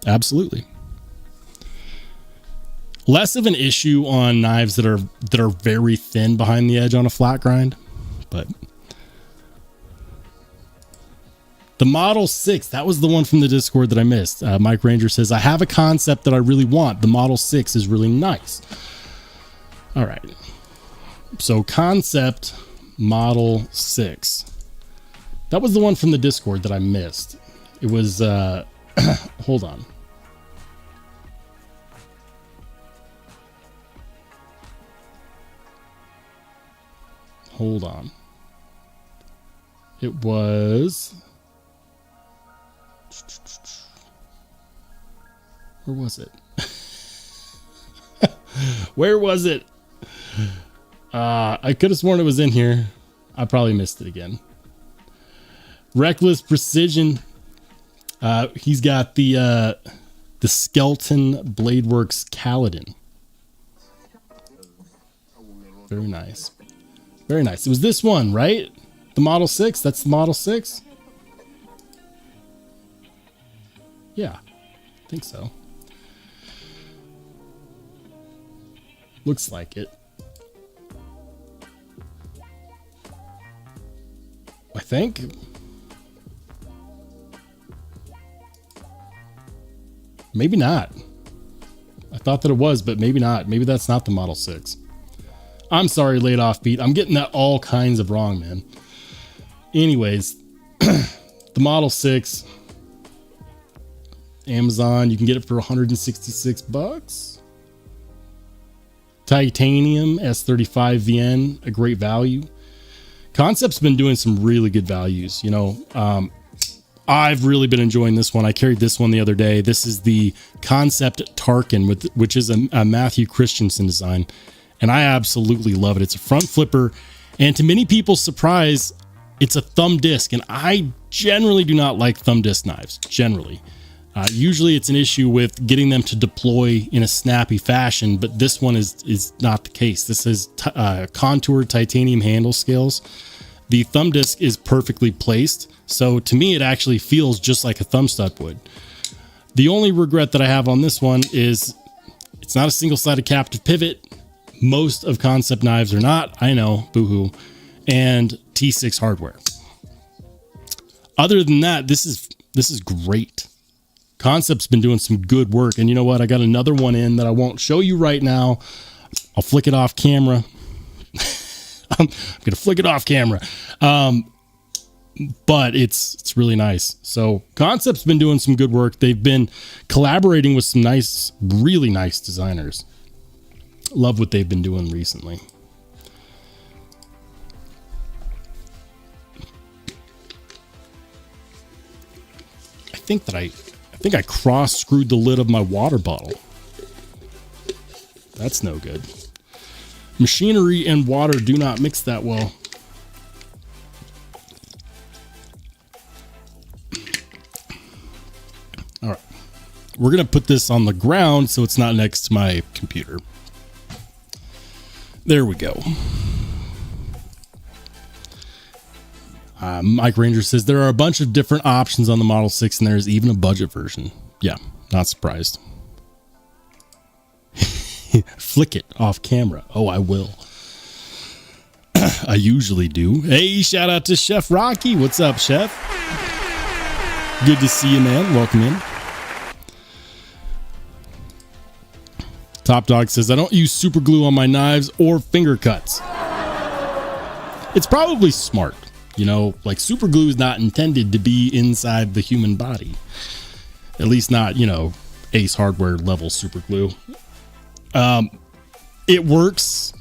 absolutely. Less of an issue on knives that are very thin behind the edge on a flat grind, but the Model 6, that was the one from the Discord that I missed. Mike Ranger says, I have a Kansept that I really want. The Model 6 is really nice. All right. So Kansept Model 6. That was the one from the Discord that I missed. It was, hold on. Hold on. It was... Where was it? Where was it? I could have sworn it was in here. I probably missed it again. Reckless Precision. He's got the Skeleton Bladeworks Kaladin. Very nice. Very nice. It was this one, right? The Model 6? That's the Model 6? Yeah, I think so. Looks like it. I think. Maybe not. I thought that it was, but maybe not. Maybe that's not the Model 6. I'm sorry, laid off Pete. I'm getting that all kinds of wrong, man. Anyways, the Model 6, Amazon, you can get it for 166 bucks. Titanium S35VN, a great value. Kansept's been doing some really good values. You know, I've really been enjoying this one. I carried this one the other day. This is the Kansept Tarkin, which is a Matthew Christensen design. And I absolutely love it. It's a front flipper. And to many people's surprise, it's a thumb disc. And I generally do not like thumb disc knives, generally. Usually it's an issue with getting them to deploy in a snappy fashion, but this one is not the case. This is contoured titanium handle scales. The thumb disc is perfectly placed, so to me it actually feels just like a thumb stud would. The only regret that I have on this one is it's not a single-sided captive pivot. Most of Kansept knives are not, I know, boohoo, and T6 hardware. Other than that, this is great. Kansept's been doing some good work, and you know what? I got another one in that I won't show you right now. I'll flick it off camera. I'm gonna flick it off camera, but it's really nice. So Kansept's been doing some good work. They've been collaborating with some nice, really nice designers. Love what they've been doing recently. I think I cross-screwed the lid of my water bottle. That's no good. Machinery and water do not mix that well. All right. We're going to put this on the ground so it's not next to my computer. There we go. Mike Ranger says there are a bunch of different options on the Model 6 and there's even a budget version. Yeah, not surprised. Flick it off camera. Oh, I will. I usually do. Hey, shout out to Chef Rocky. What's up, Chef? Good to see you, man. Welcome in. Top Dog says, I don't use super glue on my knives or finger cuts. It's probably smart. You know, like super glue is not intended to be inside the human body. At least not, you know, Ace Hardware level super glue. It works.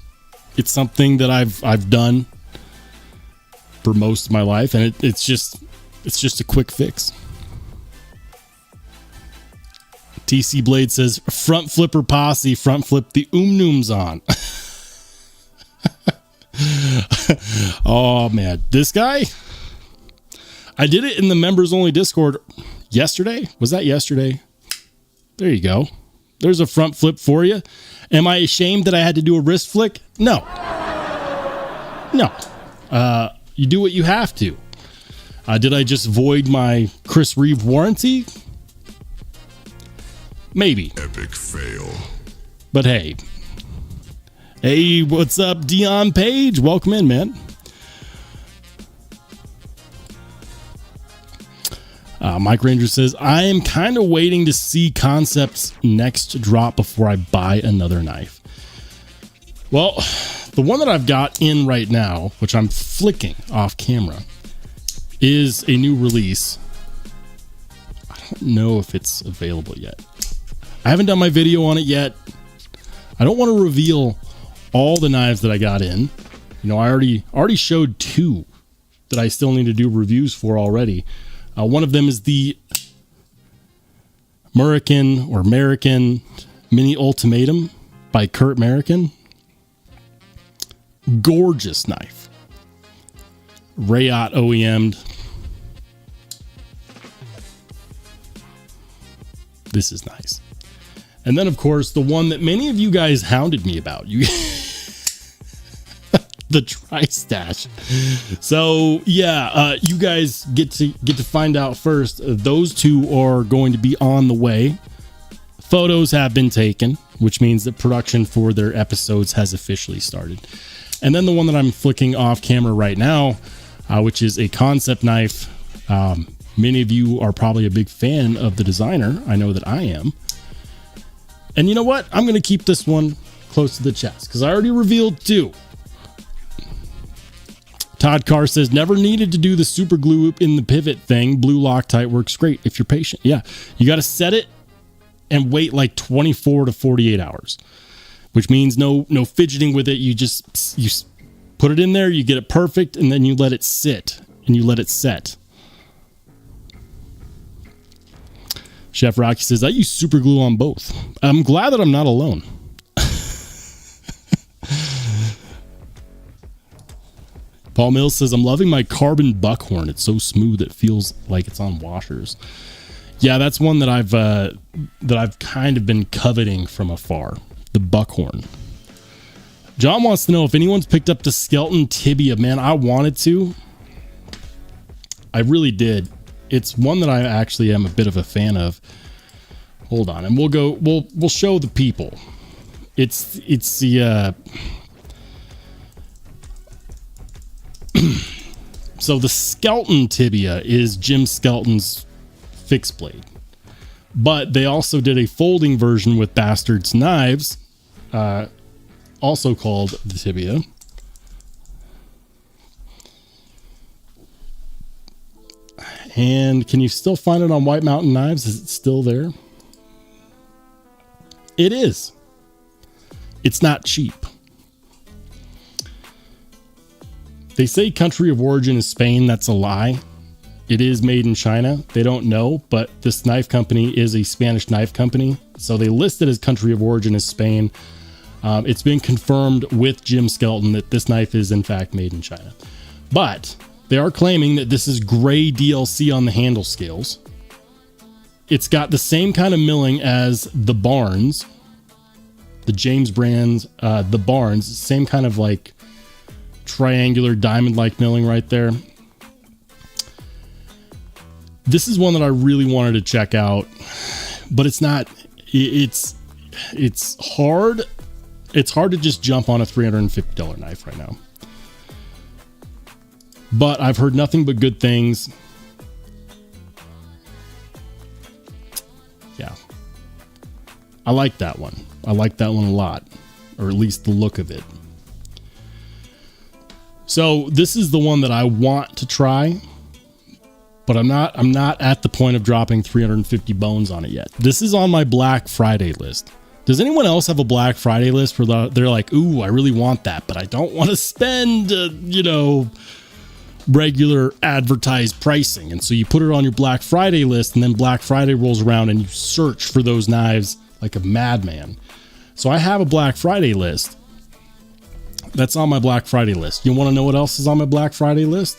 It's something that I've done for most of my life, and it's just a quick fix. TC Blade says, front flipper posse, front flip the nooms on. Oh man, this guy, I did it in the members only Discord yesterday. Was that yesterday? There you go. There's a front flip for you. Am I ashamed that I had to do a wrist flick? No. You do what you have to. Did I just void my Chris Reeve warranty? Maybe. Epic fail. But hey, what's up, Dion Page? Welcome in, man. Mike Ranger says, I am kind of waiting to see Kansept's next drop before I buy another knife. Well, the one that I've got in right now, which I'm flicking off camera, is a new release. I don't know if it's available yet. I haven't done my video on it yet. I don't want to reveal all the knives that I got in. You know, I already showed two that I still need to do reviews for already. One of them is the American Mini Ultimatum by Kurt American. Gorgeous knife. Rayot OEM'd. This is nice. And then, of course, the one that many of you guys hounded me about. The Tri-Stash. So yeah, you guys get to find out first. Those two are going to be on the way. Photos have been taken, which means that production for their episodes has officially started. And then the one that I'm flicking off camera right now, which is a Kansept knife, Many of you are probably a big fan of the designer. I know that I am. And you know what? I'm going to keep this one close to the chest because I already revealed 2. Todd Carr says, never needed to do the super glue in the pivot thing. Blue Loctite works great if you're patient. Yeah, you got to set it and wait like 24 to 48 hours, which means no fidgeting with it. You put it in there, you get it perfect, and then you let it sit and you let it set. Chef Rocky says, I use super glue on both. I'm glad that I'm not alone. Paul Mills says, I'm loving my carbon buckhorn. It's so smooth it feels like it's on washers. Yeah, that's one that I've kind of been coveting from afar. The buckhorn. John wants to know if anyone's picked up the skeleton tibia. Man, I wanted to. I really did. It's one that I actually am a bit of a fan of. Hold on, and we'll show the people. It's the so the skeleton tibia is Jim Skelton's fixed blade, but they also did a folding version with Bastard's Knives, also called the tibia. And can you still find it on White Mountain Knives? Is it still there? It is. It's not cheap. They say country of origin is Spain. That's a lie. It is made in China. They don't know, but this knife company is a Spanish knife company. So they list it as country of origin as Spain. It's been confirmed with Jim Skelton that this knife is in fact made in China. But they are claiming that this is gray DLC on the handle scales. It's got the same kind of milling as the Barnes, the James brands, the Barnes, same kind of like triangular diamond-like milling right there. This is one that I really wanted to check out, but it's not. It's hard. It's hard to just jump on a $350 knife right now. But I've heard nothing but good things. Yeah. I like that one. I like that one a lot, or at least the look of it. So this is the one that I want to try, but I'm not at the point of dropping 350 bones on it yet. This is on my Black Friday list. Does anyone else have a Black Friday list where they're like, ooh, I really want that, but I don't want to spend, regular advertised pricing? And so you put it on your Black Friday list, and then Black Friday rolls around and you search for those knives like a madman. So I have a Black Friday list. That's on my Black Friday list. You want to know what else is on my Black Friday list?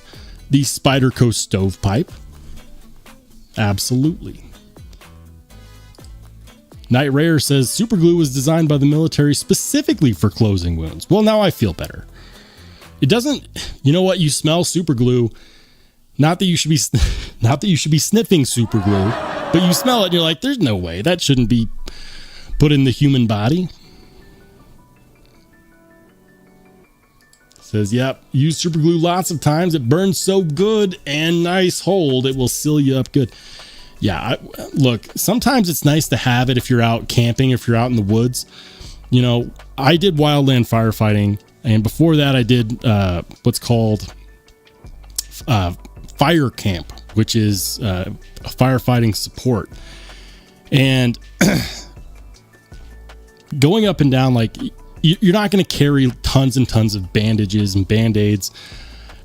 The Spyderco stovepipe. Absolutely. Night Rare says super glue was designed by the military specifically for closing wounds. Well, now I feel better. It doesn't, you know what? You smell super glue. Not that you should be sniffing super glue, but you smell it and you're like, there's no way that shouldn't be put in the human body. Says, yep, use super glue lots of times. It burns so good and nice hold. It will seal you up good. Yeah, look, sometimes it's nice to have it if you're out camping, if you're out in the woods. You know, I did wildland firefighting, and before that I did what's called fire camp, which is a firefighting support. And going up and down, like, you're not going to carry tons and tons of bandages and band-aids.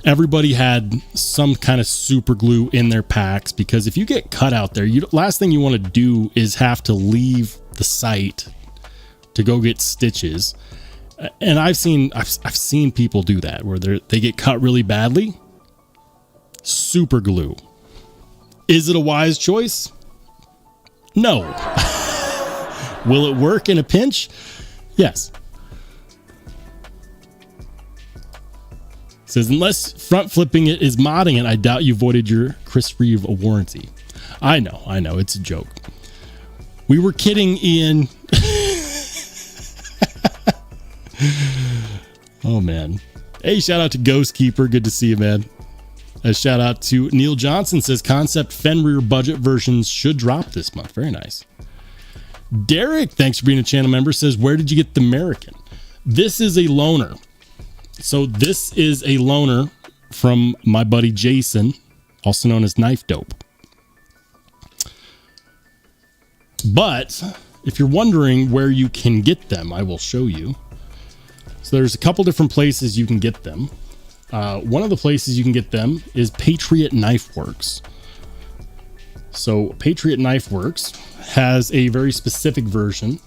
Everybody had some kind of super glue in their packs, because if you get cut out there, last thing you want to do is have to leave the site to go get stitches. And I've seen people do that where they get cut really badly. Super glue. Is it a wise choice? No. Will it work in a pinch? Yes. Says, unless front flipping it is modding it, I doubt you voided your Chris Reeve warranty. I know, it's a joke. We were kidding, Ian. Oh man. Hey, shout out to Ghost Keeper. Good to see you, man. A shout out to Neil Johnson, says Kansept Fenrir budget versions should drop this month. Very nice. Derek, thanks for being a channel member, says, where did you get the American? This is a loaner. So this is a loaner from my buddy Jason, also known as Knife Dope. But if you're wondering where you can get them, I will show you. So there's a couple different places you can get them. One of the places you can get them is Patriot Knife Works. So Patriot Knife Works has a very specific version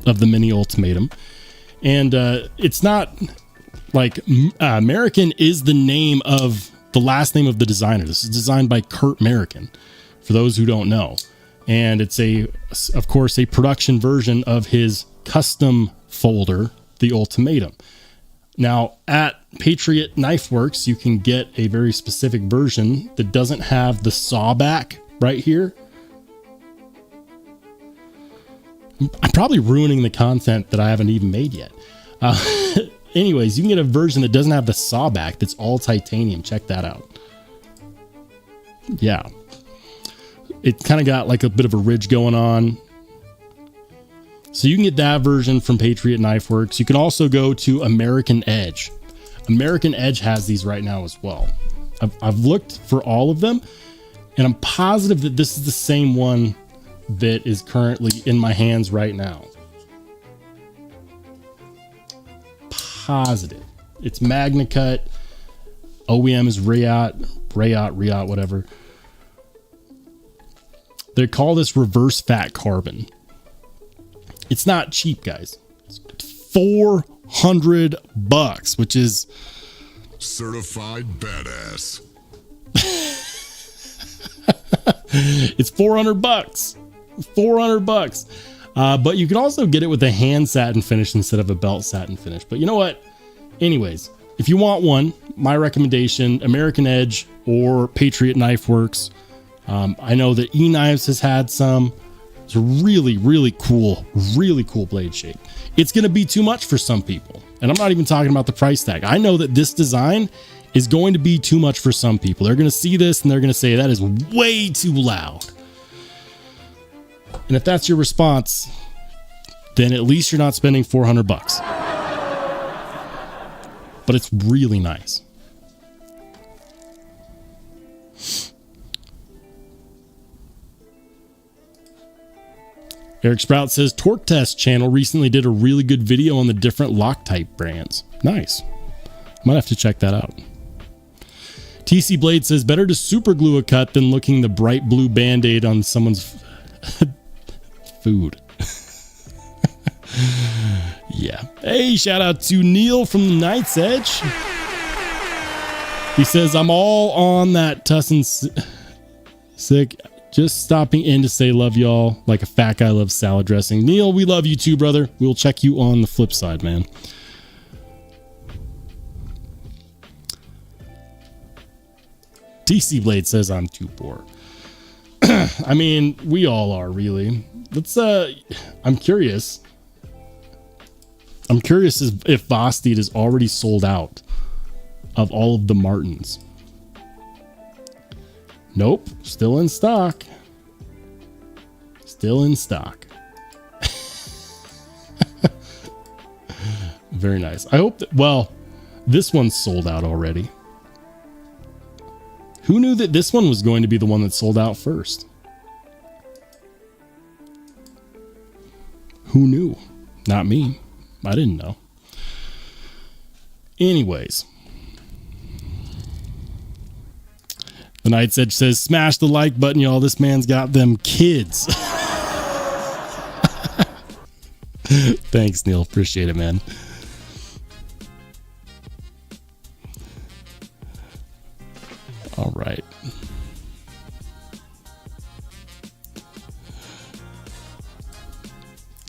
of the mini ultimatum. And it's not like American is the name of the last name of the designer. This is designed by Kurt American, for those who don't know. And it's of course, a production version of his custom folder, the Ultimatum. Now, at Patriot Knife Works, you can get a very specific version that doesn't have the saw back right here. I'm probably ruining the content that I haven't even made yet. Anyways, you can get a version that doesn't have the saw back that's all titanium. Check that out. Yeah. It kind of got like a bit of a ridge going on. So you can get that version from Patriot Knife Works. You can also go to American Edge. American Edge has these right now as well. I've looked for all of them, and I'm positive that this is the same one that is currently in my hands right now. Positive. It's Magna Cut. OEM is Riot, whatever. They call this reverse fat carbon. It's not cheap, guys. It's $400, which is certified badass. It's $400. $400. But you can also get it with a hand satin finish instead of a belt satin finish. But you know what? Anyways, if you want one, my recommendation, American Edge or Patriot Knife Works. I know that E-Knives has had some. It's a really cool blade shape. It's going to be too much for some people. And I'm not even talking about the price tag. I know that this design is going to be too much for some people. They're going to see this and they're going to say that is way too loud. And if that's your response, then at least you're not spending $400. But it's really nice. Eric Sprout says, Torque Test channel recently did a really good video on the different Loctite brands. Nice. Might have to check that out. TC Blade says, better to super glue a cut than looking the bright blue band-aid on someone's food. Yeah. Hey, shout out to Neil from the Night's Edge. He says, I'm all on that Tussin sick. Just stopping in to say love y'all like a fat guy loves salad dressing. Neil, we love you too, brother. We'll check you on the flip side, man. TC Blade says I'm too poor. I mean, we all are, really. Let's I'm curious. I'm curious if Vosteed is already sold out of all of the Martens. Nope, still in stock. Still in stock. Very nice. I hope that, well, this one's sold out already. Who knew that this one was going to be the one that sold out first? Who knew? Not me. I didn't know. Anyways. The Night's Edge says, smash the like button, y'all. This man's got them kids. Thanks, Neil. Appreciate it, man. All right.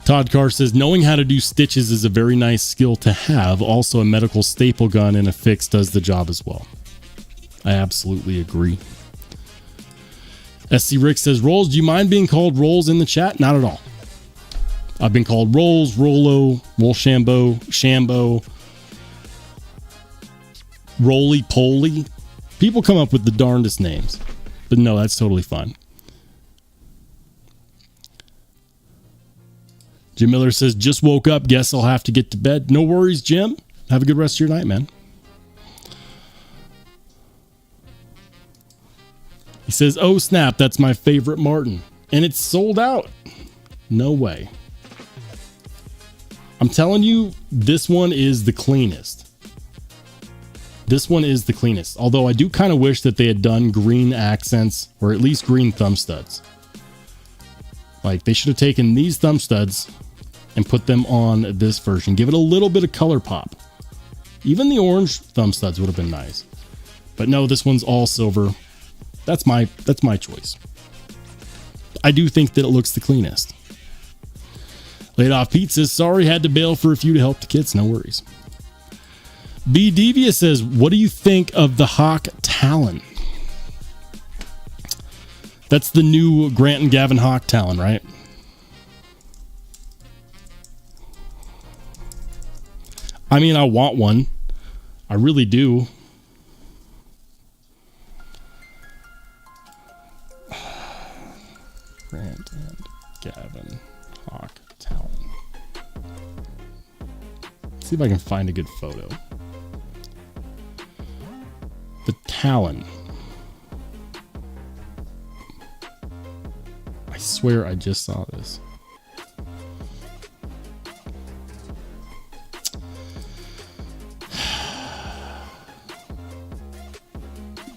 Todd Carr says, knowing how to do stitches is a very nice skill to have. Also, a medical staple gun and a fix does the job as well. I absolutely agree. SC Rick says, Rolls, do you mind being called Rolls in the chat? Not at all. I've been called Rolls, Rollo, Rollshambo, Shambo, Roly Poly. People come up with the darndest names. But no, that's totally fine. Jim Miller says, just woke up. Guess I'll have to get to bed. No worries, Jim. Have a good rest of your night, man. He says, oh, snap. That's my favorite Marten. And it's sold out. No way. I'm telling you, this one is the cleanest. This one is the cleanest. Although I do kind of wish that they had done green accents or at least green thumb studs. Like they should have taken these thumb studs and put them on this version. Give it a little bit of color pop. Even the orange thumb studs would have been nice. But no, this one's all silver. That's my choice. I do think that it looks the cleanest. Laid Off Pete says, sorry, had to bail for a few to help the kids. No worries. B. Devious says, what do you think of the Hawk Talon? That's the new Grant and Gavin Hawk Talon, right? I mean, I want one. I really do. Grant and Gavin Hawk Talon. Let's see if I can find a good photo. The Talon. I swear I just saw this.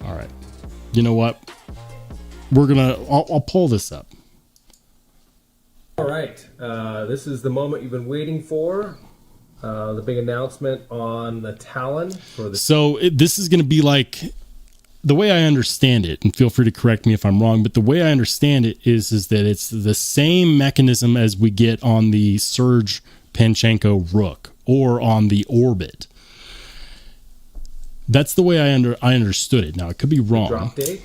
All right. You know what? I'll pull this up. All right. This is the moment you've been waiting for. The big announcement on the Talon for the. So this is going to be like, the way I understand it, and feel free to correct me if I'm wrong, but the way I understand it is that it's the same mechanism as we get on the Serge Panchenko Rook or on the Orbit. That's the way I understood it. Now, it could be wrong. Drop date.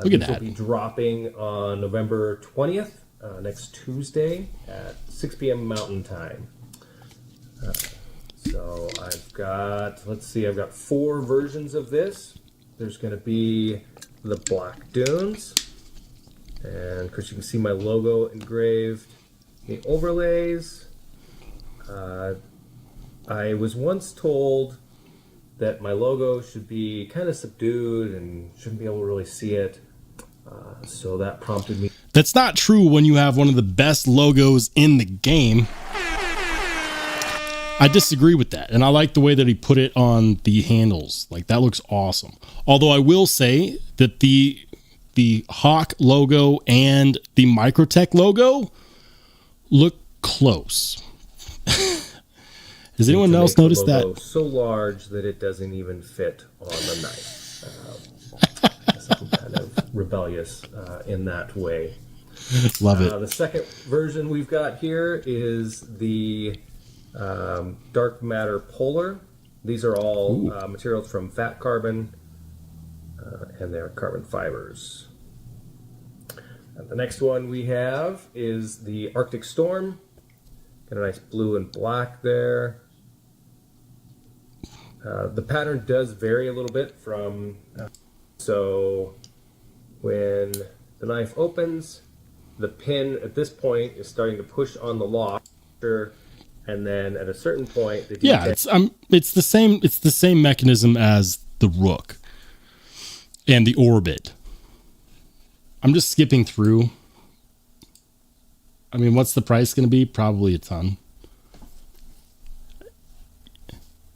Look at that. Will be dropping on November 20th, next Tuesday at 6 p.m. Mountain Time. So I've got 4 versions of this. There's going to be the Black Dunes. And of course you can see my logo engraved. The overlays. I was once told that my logo should be kind of subdued and shouldn't be able to really see it. So that prompted me. That's not true when you have one of the best logos in the game. I disagree with that. And I like the way that he put it on the handles. Like, that looks awesome. Although I will say that the Hawk logo and the Microtech logo look close. Has anyone else noticed that? So large that it doesn't even fit on the knife. Something kind of rebellious in that way. Love it. The second version we've got here is the Dark Matter Polar. These are all materials from fat carbon, and they're carbon fibers. The next one we have is the Arctic Storm. Got a nice blue and black there. The pattern does vary a little bit from, so when the knife opens, the pin at this point is starting to push on the lock, and then at a certain point, it's the same mechanism as the Rook and the Orbit. I'm just skipping through. I mean, what's the price going to be? Probably a ton.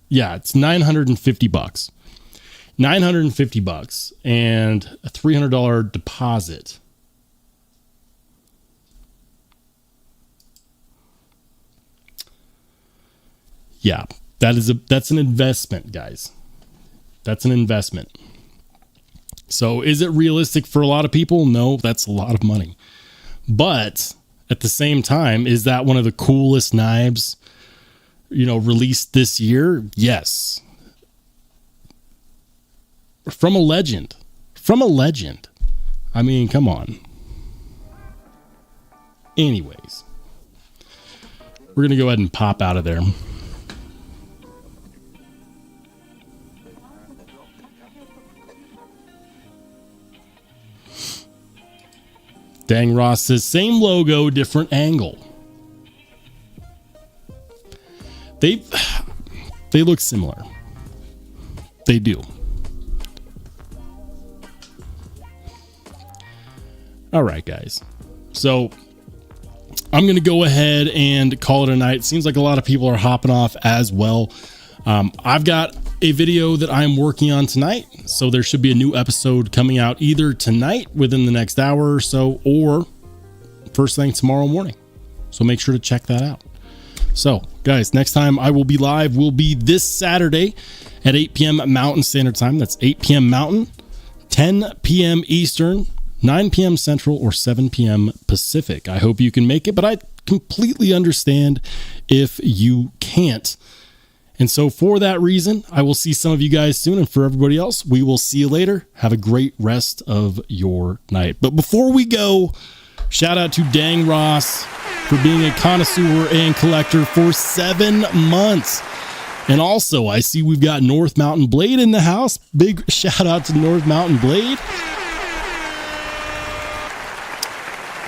Yeah, it's $950. $950 and a $300 deposit. Yeah, that's an investment, guys. That's an investment. So is it realistic for a lot of people? No, that's a lot of money. But at the same time, is that one of the coolest knives, released this year? Yes. From a legend. I mean, come on. Anyways, we're going to go ahead and pop out of there. Dang Ross says, same logo, different angle. They look similar. They do. All right, guys. So I'm going to go ahead and call it a night. Seems like a lot of people are hopping off as well. I've got a video that I'm working on tonight, so there should be a new episode coming out either tonight within the next hour or so, or first thing tomorrow morning. So make sure to check that out. So guys, next time I will be live will be this Saturday at 8 p.m. Mountain Standard Time. That's 8 p.m. Mountain, 10 p.m. Eastern, 9 p.m. Central, or 7 p.m. Pacific. I hope you can make it, but I completely understand if you can't. And so for that reason, I will see some of you guys soon. And for everybody else, we will see you later. Have a great rest of your night. But before we go, shout out to Dang Ross for being a connoisseur and collector for 7 months. And also, I see we've got North Mountain Blade in the house. Big shout out to North Mountain Blade.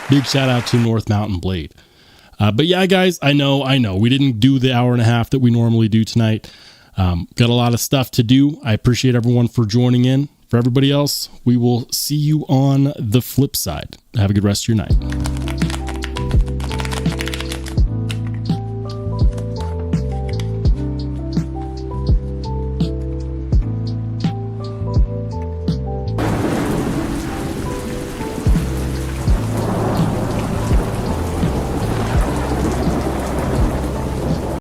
Big shout out to North Mountain Blade. But yeah, guys, I know we didn't do the hour and a half that we normally do tonight. Got a lot of stuff to do. I appreciate everyone for joining in. For everybody else, we will see you on the flip side. Have a good rest of your night.